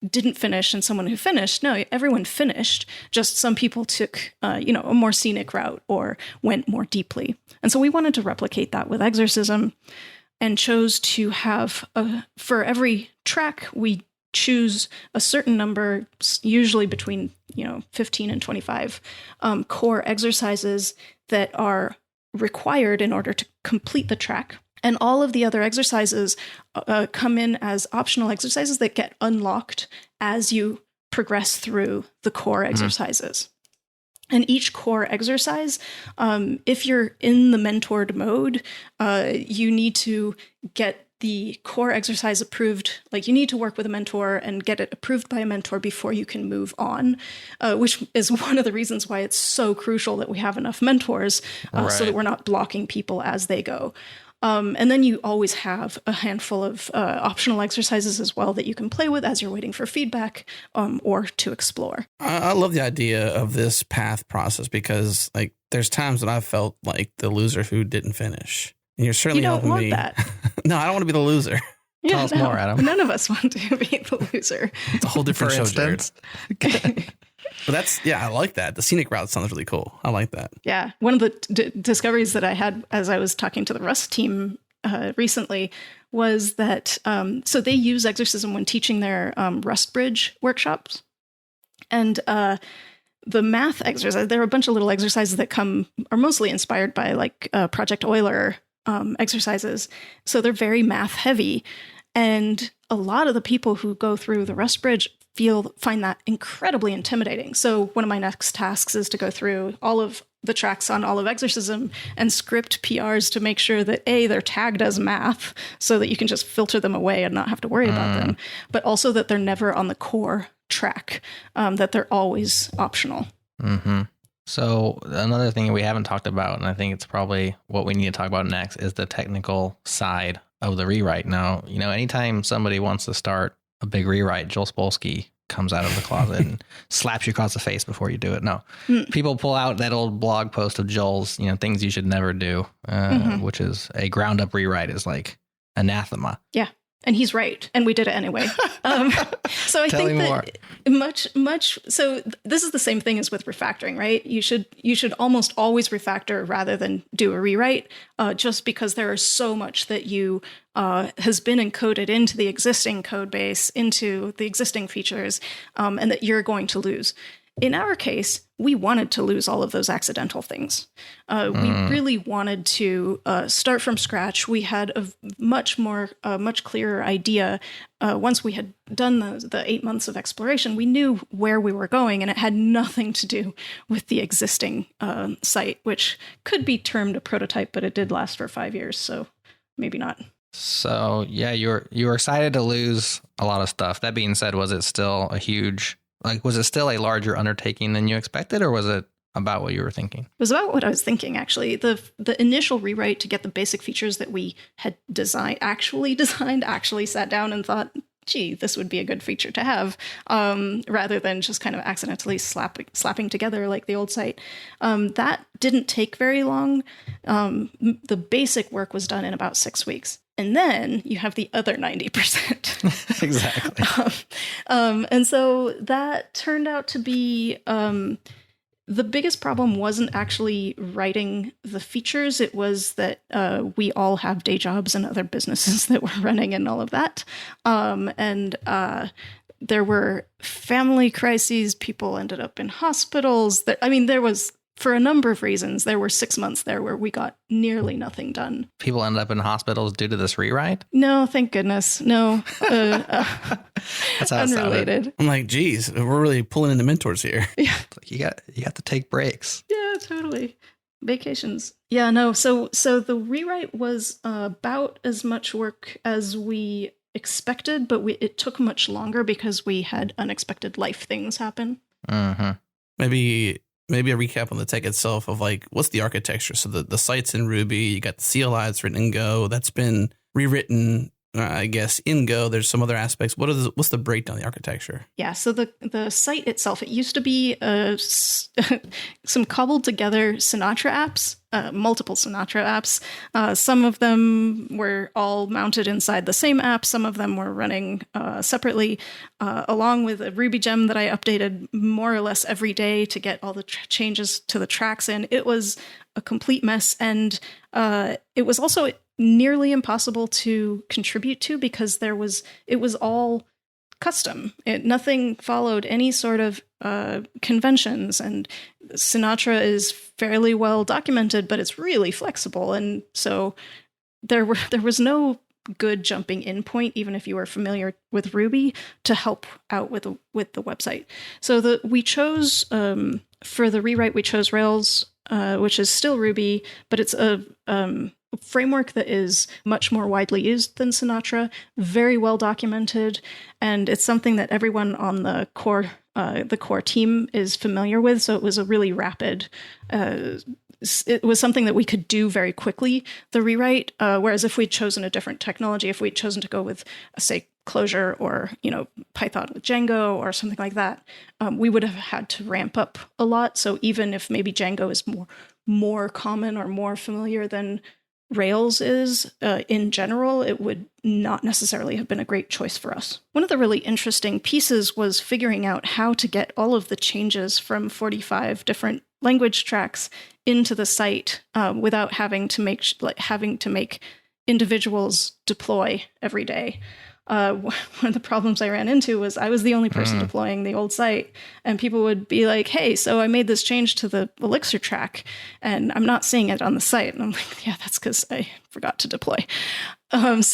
didn't finish and someone who finished. No, everyone finished. Just some people took, a more scenic route or went more deeply. And so we wanted to replicate that with Exercism and chose to have, for every track, we choose a certain number, usually between, 15 and 25 core exercises that are required in order to complete the track. And all of the other exercises come in as optional exercises that get unlocked as you progress through the core exercises. And each core exercise, if you're in the mentored mode, you need to get the core exercise approved. Like, you need to work with a mentor and get it approved by a mentor before you can move on, which is one of the reasons why it's so crucial that we have enough mentors, so that we're not blocking people as they go. And then you always have a handful of optional exercises as well that you can play with as you're waiting for feedback or to explore. I love the idea of this path process because, there's times that I've felt like the loser who didn't finish. And you're certainly helping me. That. No, I don't want to be the loser. Yeah, Tell us more, Adam. None of us want to be the loser. It's a whole different show, Jerod. But I like that. The scenic route sounds really cool. I like that. Yeah. One of the discoveries that I had as I was talking to the Rust team recently was that, so they use Exercism when teaching their Rust Bridge workshops. And the math exercise, there are a bunch of little exercises that are mostly inspired by Project Euler exercises. So they're very math heavy. And a lot of the people who go through the Rust Bridge find that incredibly intimidating. So one of my next tasks is to go through all of the tracks on all of Exercism and script PRs to make sure that they're tagged as math so that you can just filter them away and not have to worry about them, but also that they're never on the core track, that they're always optional. Mm-hmm. So another thing we haven't talked about, and I think it's probably what we need to talk about next, is the technical side of the rewrite. Now, anytime somebody wants to start a big rewrite, Joel Spolsky comes out of the closet and slaps you across the face before you do it. No, people pull out that old blog post of Joel's, things you should never do, which is a ground up rewrite is like anathema. Yeah. And he's right. And we did it anyway. So I think that much. So this is the same thing as with refactoring, right? You should almost always refactor rather than do a rewrite, just because there is so much that you has been encoded into the existing code base, into the existing features, and that you're going to lose. In our case, we wanted to lose all of those accidental things. We really wanted to start from scratch. We had a much clearer idea. Once we had done the 8 months of exploration, we knew where we were going, and it had nothing to do with the existing site, which could be termed a prototype, but it did last for 5 years, so maybe not. So yeah, you were excited to lose a lot of stuff. That being said, was it still was it still a larger undertaking than you expected, or was it about what you were thinking? It was about what I was thinking, actually. The initial rewrite to get the basic features that we had actually sat down and thought, gee, this would be a good feature to have, rather than just kind of accidentally slapping together like the old site. That didn't take very long. The basic work was done in about 6 weeks. And then you have the other 90%. Exactly. And so that turned out to be the biggest problem wasn't actually writing the features. It was that we all have day jobs and other businesses that were running and all of that. And there were family crises. People ended up in hospitals. There was, for a number of reasons, there were 6 months there where we got nearly nothing done. People ended up in hospitals due to this rewrite? No, thank goodness. No. That's how unrelated. I'm like, geez, we're really pulling in the mentors here. Yeah. You have to take breaks. Yeah, totally. Vacations. Yeah, no. So the rewrite was about as much work as we expected, but it took much longer because we had unexpected life things happen. Mm-hmm. Maybe a recap on the tech itself of like, what's the architecture? So the site's in Ruby, you got the CLI that's written in Go, that's been rewritten, I guess, in Go. There's some other aspects. What's the breakdown of the architecture? Yeah, so the site itself, it used to be some cobbled together Sinatra apps, multiple Sinatra apps. Some of them were all mounted inside the same app. Some of them were running separately, along with a Ruby gem that I updated more or less every day to get all the changes to the tracks in. It was a complete mess, and it was also nearly impossible to contribute to because it was all custom. Nothing followed any sort of conventions, and Sinatra is fairly well documented, but it's really flexible, and so there was no good jumping in point, even if you were familiar with Ruby, to help out with the website. So we chose for the rewrite, we chose Rails, which is still Ruby, but it's a framework that is much more widely used than Sinatra, very well documented, and it's something that everyone on the core team is familiar with. So it was a really rapid. It was something that we could do very quickly, the rewrite. Whereas if we'd chosen a different technology, if we'd chosen to go with, say, Clojure or Python with Django or something like that, we would have had to ramp up a lot. So even if maybe Django is more common or more familiar than Rails is in general, it would not necessarily have been a great choice for us. One of the really interesting pieces was figuring out how to get all of the changes from 45 different language tracks into the site without having to make individuals deploy every day. one of the problems I ran into was I was the only person deploying the old site, and people would be like, hey, so I made this change to the Elixir track and I'm not seeing it on the site. And I'm like, yeah, that's because I forgot to deploy. Or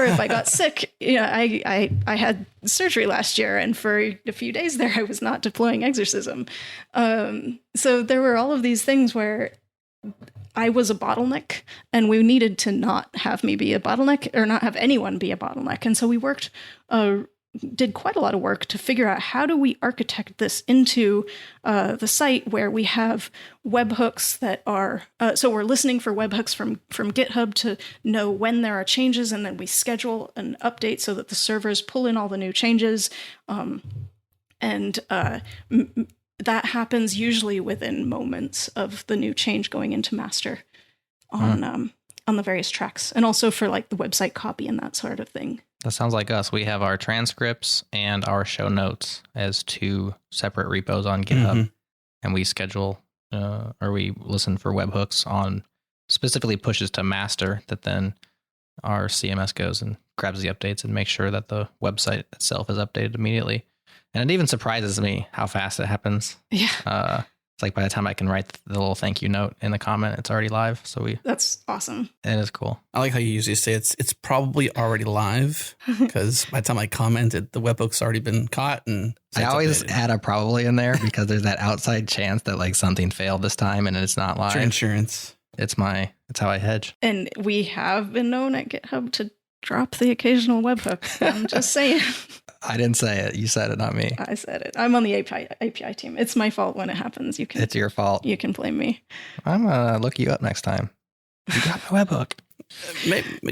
if I got sick, I had surgery last year, and for a few days there, I was not deploying Exercism. So there were all of these things where I was a bottleneck, and we needed to not have me be a bottleneck, or not have anyone be a bottleneck. And so we did quite a lot of work to figure out how do we architect this into the site where we have webhooks that are, so we're listening for webhooks from GitHub to know when there are changes, and then we schedule an update so that the servers pull in all the new changes. That happens usually within moments of the new change going into master on the various tracks, and also for like the website copy and that sort of thing. That sounds like us. We have our transcripts and our show notes as 2 separate repos on GitHub, and we schedule or we listen for webhooks on specifically pushes to master that then our CMS goes and grabs the updates and makes sure that the website itself is updated immediately. And it even surprises me how fast it happens. Yeah. It's like by the time I can write the little thank you note in the comment, it's already live. So that's awesome. It is cool. I like how you usually say it's probably already live, because by the time I commented, the webhook's already been caught. And I always add a probably in there because there's that outside chance that like something failed this time and it's not live. For insurance. It's how I hedge. And we have been known at GitHub to drop the occasional webhook. I'm just saying. I didn't say it. You said it, not me. I said it. I'm on the API team. It's my fault when it happens. It's your fault. You can blame me. I'm going to look you up next time. You got my webhook.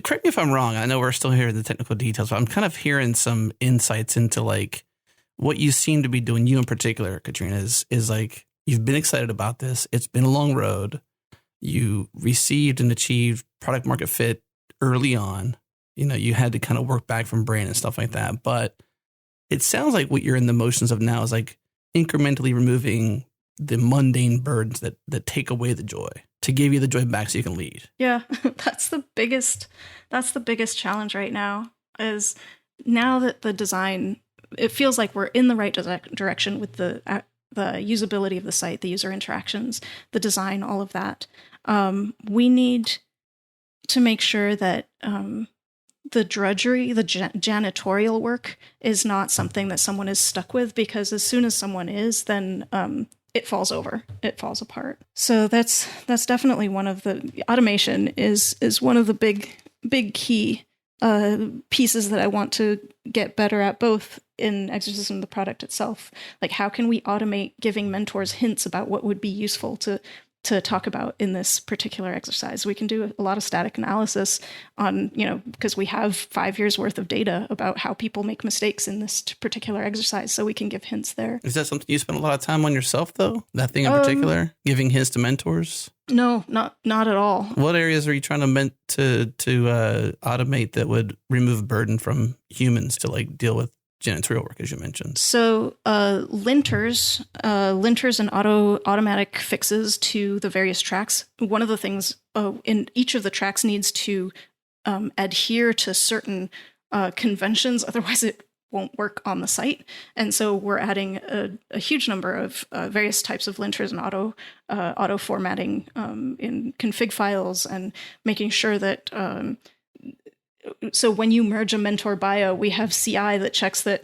Correct me if I'm wrong. I know we're still here in the technical details, but I'm kind of hearing some insights into like what you seem to be doing, you in particular, Katrina, is like you've been excited about this. It's been a long road. You received and achieved product market fit early on. You had to kind of work back from brain and stuff like that. But it sounds like what you're in the motions of now is like incrementally removing the mundane burdens that take away the joy to give you the joy back so you can lead. Yeah, that's the biggest challenge right now, is now that the design, it feels like we're in the right direction with the usability of the site, the user interactions, the design, all of that. We need to make sure that the drudgery, the janitorial work is not something that someone is stuck with, because as soon as someone is, then it falls over, it falls apart. So that's definitely one of the automation is one of the big key pieces that I want to get better at, both in Exercism, the product itself. Like, how can we automate giving mentors hints about what would be useful to talk about in this particular exercise? We can do a lot of static analysis on, because we have 5 years worth of data about how people make mistakes in this particular exercise. So we can give hints there. Is that something you spend a lot of time on yourself, though? That thing in particular, giving hints to mentors? No, not at all. What areas are you trying to automate that would remove burden from humans to like deal with janitorial work, as you mentioned? So linters and automatic fixes to the various tracks. One of the things in each of the tracks needs to adhere to certain conventions, otherwise it won't work on the site. And so we're adding a huge number of various types of linters and auto formatting in config files, and making sure that so when you merge a mentor bio, we have CI that checks that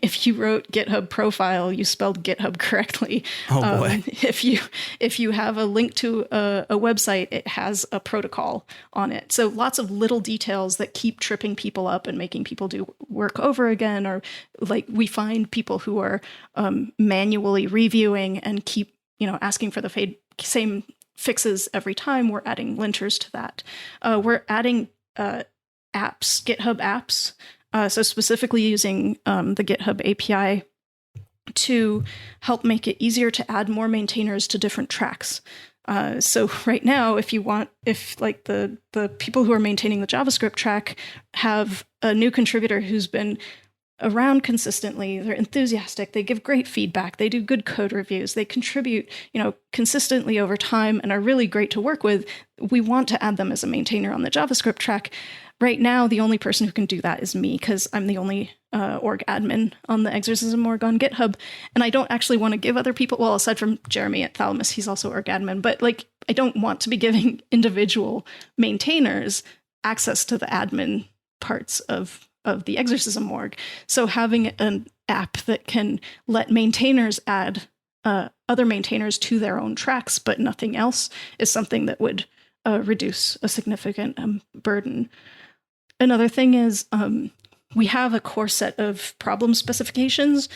if you wrote GitHub profile, you spelled GitHub correctly. Oh boy. If you have a link to a website, it has a protocol on it. So lots of little details that keep tripping people up and making people do work over again. Or like we find people who are manually reviewing and keep asking for the same fixes every time. We're adding linters to that. We're adding apps, GitHub apps. So specifically using the GitHub API to help make it easier to add more maintainers to different tracks. So right now, if like the people who are maintaining the JavaScript track have a new contributor who's been around consistently. They're enthusiastic. They give great feedback. They do good code reviews. They contribute, consistently over time and are really great to work with. We want to add them as a maintainer on the JavaScript track. Right now, the only person who can do that is me, because I'm the only org admin on the Exercism org on GitHub. And I don't actually want to give other people, well, aside from Jeremy at Thalamus, he's also org admin, but I don't want to be giving individual maintainers access to the admin parts of the Exercism org. So having an app that can let maintainers add other maintainers to their own tracks, but nothing else, is something that would reduce a significant burden. Another thing is we have a core set of problem specifications.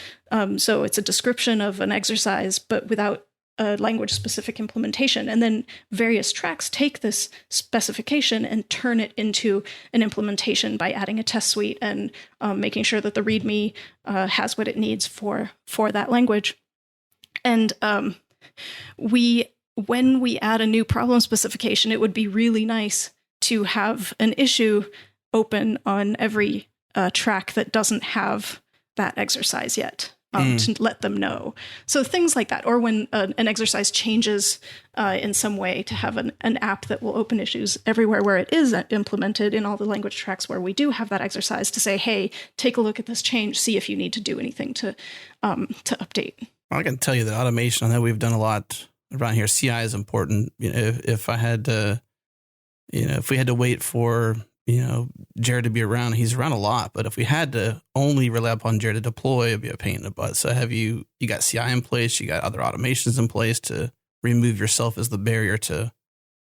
So it's a description of an exercise, but without a language-specific implementation. And then various tracks take this specification and turn it into an implementation by adding a test suite and making sure that the README has what it needs for that language. And when we add a new problem specification, it would be really nice to have an issue open on every track that doesn't have that exercise yet, to let them know. So things like that, or when an exercise changes in some way, to have an app that will open issues everywhere where it is implemented in all the language tracks where we do have that exercise, to say, hey, take a look at this change, see if you need to do anything to update. I can tell you that automation on that, we've done a lot around here. CI is important. If I had to, if we had to wait for Jerod to be around, he's around a lot, but if we had to only rely upon Jerod to deploy, it'd be a pain in the butt. So have you got CI in place, you got other automations in place to remove yourself as the barrier to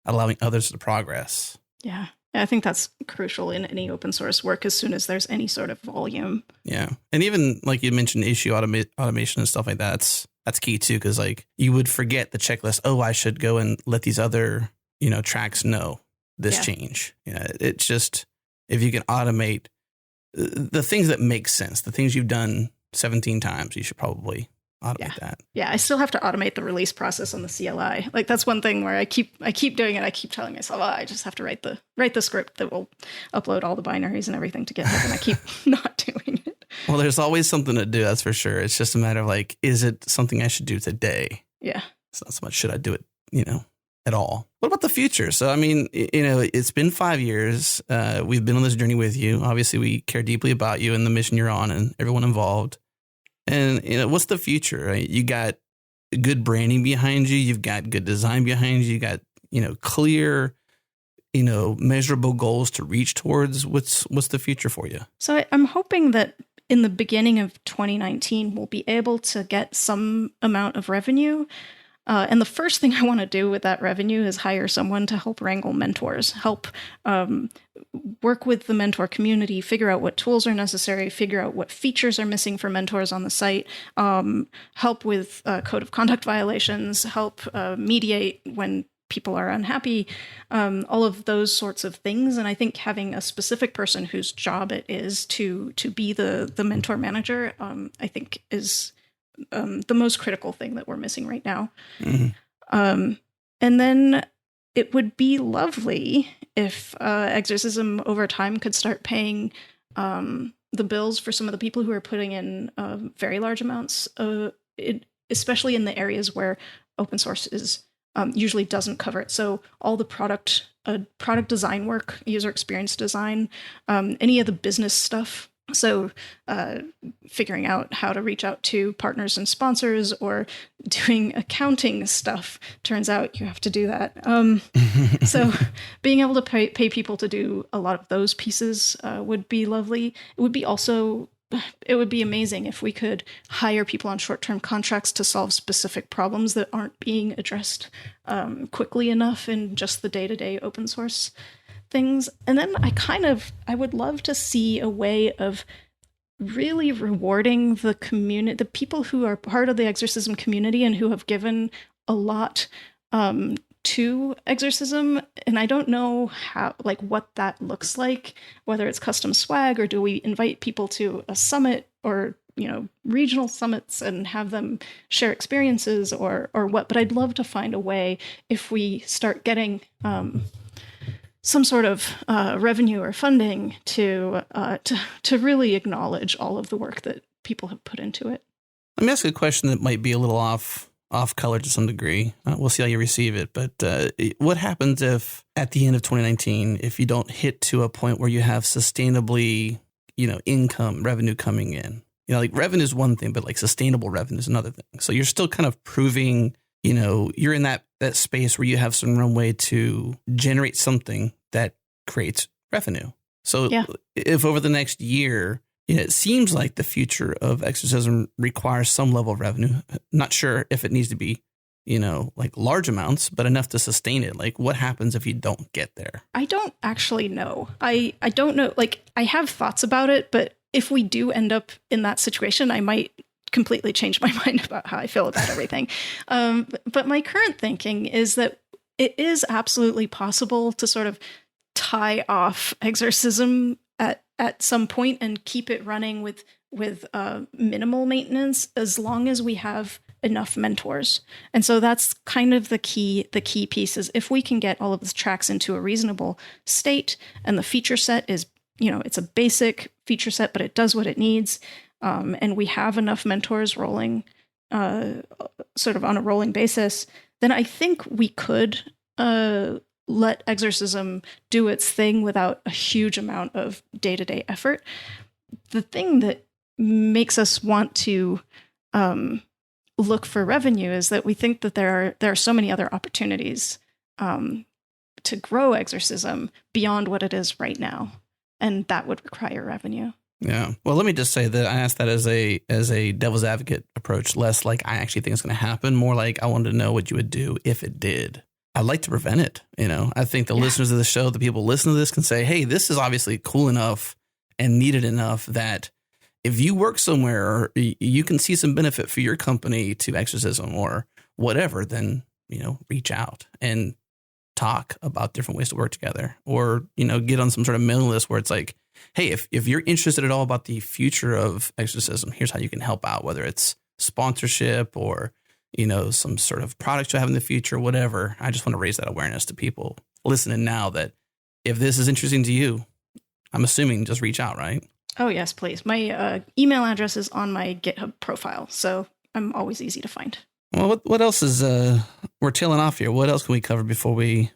allowing others to progress. Yeah. I think that's crucial in any open source work as soon as there's any sort of volume. Yeah. And even like you mentioned, issue automation and stuff like that, that's key too. Cause you would forget the checklist. Oh, I should go and let these other, tracks know this change. It's just, if you can automate the things that make sense, the things you've done 17 times, you should probably automate that. Yeah, I still have to automate the release process on the CLI. That's one thing where I keep doing it. I keep telling myself, I just have to write the script that will upload all the binaries and everything to GitHub, and I keep not doing it. Well, there's always something to do, that's for sure. It's just a matter of is it something I should do today? Yeah. It's not so much should I do it, at all. What about the future? So, it's been 5 years. We've been on this journey with you. Obviously, we care deeply about you and the mission you're on and everyone involved. And, what's the future? Right? You got good branding behind you. You've got good design behind you. You got, clear, measurable goals to reach towards. What's the future for you? So I'm hoping that in the beginning of 2019, we'll be able to get some amount of revenue. And the first thing I want to do with that revenue is hire someone to help wrangle mentors, help work with the mentor community, figure out what tools are necessary, figure out what features are missing for mentors on the site, help with code of conduct violations, help mediate when people are unhappy, all of those sorts of things. And I think having a specific person whose job it is to be the mentor manager, I think is the most critical thing that we're missing right now. Mm-hmm. And then it would be lovely if Exercism over time could start paying the bills for some of the people who are putting in very large amounts, especially in the areas where open source is usually doesn't cover it. So all the product design work, user experience design, any of the business stuff. So figuring out how to reach out to partners and sponsors, or doing accounting stuff. Turns out you have to do that. So being able to pay people to do a lot of those pieces would be lovely. It would be amazing if we could hire people on short-term contracts to solve specific problems that aren't being addressed quickly enough in just the day-to-day open source things. And then I would love to see a way of really rewarding the community, the people who are part of the Exercism community and who have given a lot to Exercism. And I don't know how, what that looks like, whether it's custom swag, or do we invite people to a summit or, regional summits and have them share experiences or what. But I'd love to find a way, if we start getting some sort of revenue or funding to really acknowledge all of the work that people have put into it. Let me ask you a question that might be a little off color to some degree. We'll see how you receive it. But what happens if at the end of 2019, if you don't hit to a point where you have sustainably, income revenue coming in? Like revenue is one thing, but like sustainable revenue is another thing. So you're still kind of proving, you're in that space where you have some runway to generate something that creates revenue. So if over the next year, it seems like the future of Exercism requires some level of revenue. Not sure if it needs to be, like large amounts, but enough to sustain it. Like what happens if you don't get there? I don't actually know. I don't know. Like I have thoughts about it, but if we do end up in that situation, I might completely change my mind about how I feel about everything. But my current thinking is that it is absolutely possible to sort of tie off Exercism at some point and keep it running with minimal maintenance as long as we have enough mentors. And so that's kind of the key piece is if we can get all of the tracks into a reasonable state and the feature set is, it's a basic feature set, but it does what it needs. And we have enough mentors rolling sort of on a rolling basis, then I think we could let Exercism do its thing without a huge amount of day-to-day effort. The thing that makes us want to look for revenue is that we think that there are so many other opportunities to grow Exercism beyond what it is right now, and that would require revenue. Yeah. Well, let me just say that I asked that as a devil's advocate approach, less like I actually think it's going to happen, more like I wanted to know what you would do if it did. I'd like to prevent it. I think the listeners of the show, the people listening to this can say, hey, this is obviously cool enough and needed enough that if you work somewhere or you can see some benefit for your company to Exercism or whatever, then, reach out and talk about different ways to work together or, get on some sort of mailing list where it's like, hey, if you're interested at all about the future of Exercism, here's how you can help out, whether it's sponsorship or some sort of products you have in the future, whatever. I just want to raise that awareness to people listening now that if this is interesting to you, I'm assuming just reach out, right? Oh, yes, please. My email address is on my GitHub profile, so I'm always easy to find. Well, what else is we're tailing off here? What else can we cover before we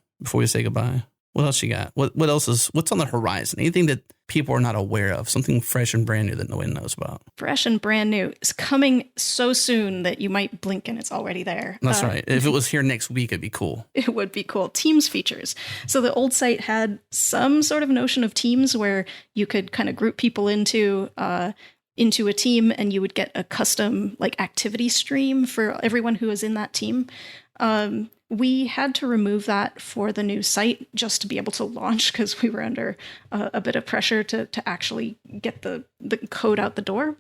say goodbye? What else you got? What else what's on the horizon? Anything that people are not aware of? Something fresh and brand new that no one knows about? Fresh and brand new. It's coming so soon that you might blink and it's already there. That's right. If it was here next week, it'd be cool. It would be cool. Teams features. So the old site had some sort of notion of teams where you could kind of group people into a team and you would get a custom like activity stream for everyone who was in that team. We had to remove that for the new site just to be able to launch because we were under a bit of pressure to actually get the code out the door.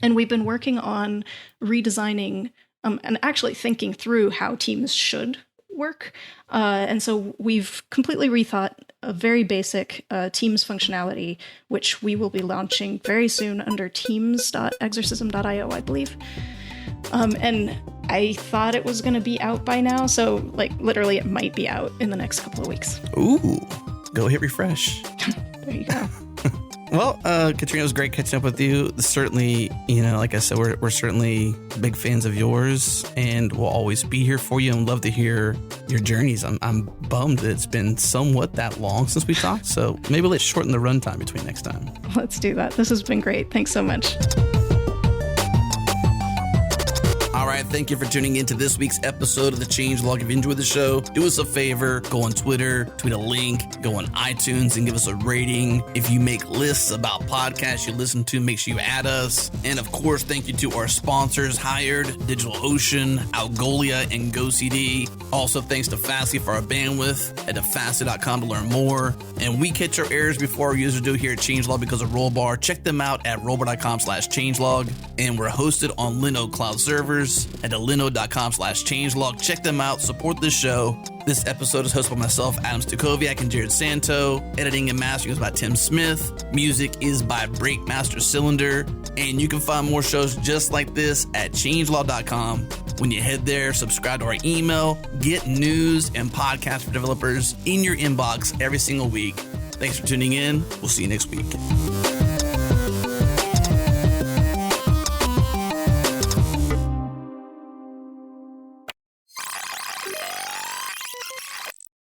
And we've been working on redesigning and actually thinking through how teams should work. And so we've completely rethought a very basic Teams functionality, which we will be launching very soon under teams.exercism.io, I believe. And I thought it was going to be out by now. So like literally it might be out in the next couple of weeks. Ooh, go hit refresh. There you go. Well, Katrina, it was great catching up with you. Certainly, like I said, we're certainly big fans of yours and we'll always be here for you and love to hear your journeys. I'm bummed that it's been somewhat that long since we talked. So maybe let's shorten the runtime between next time. Let's do that. This has been great. Thanks so much. All right, thank you for tuning in to this week's episode of The Changelog. If you enjoyed the show, do us a favor, go on Twitter, tweet a link, go on iTunes and give us a rating. If you make lists about podcasts you listen to, make sure you add us. And of course, thank you to our sponsors, Hired, DigitalOcean, Algolia, and GoCD. Also, thanks to Fastly for our bandwidth. Head to fastly.com to learn more. And we catch our errors before our users do here at Changelog because of Rollbar. Check them out at rollbar.com/changelog. And we're hosted on Linode Cloud servers. At linode.com/changelog. Check them out. Support this show. This episode is hosted by myself, Adam Stukowiak, and Jerod Santo. Editing and mastering is by Tim Smith. Music is by Breakmaster Cylinder. And you can find more shows just like this at changelog.com. When you head there, subscribe to our email, get news and podcasts for developers in your inbox every single week. Thanks for tuning in. We'll see you next week.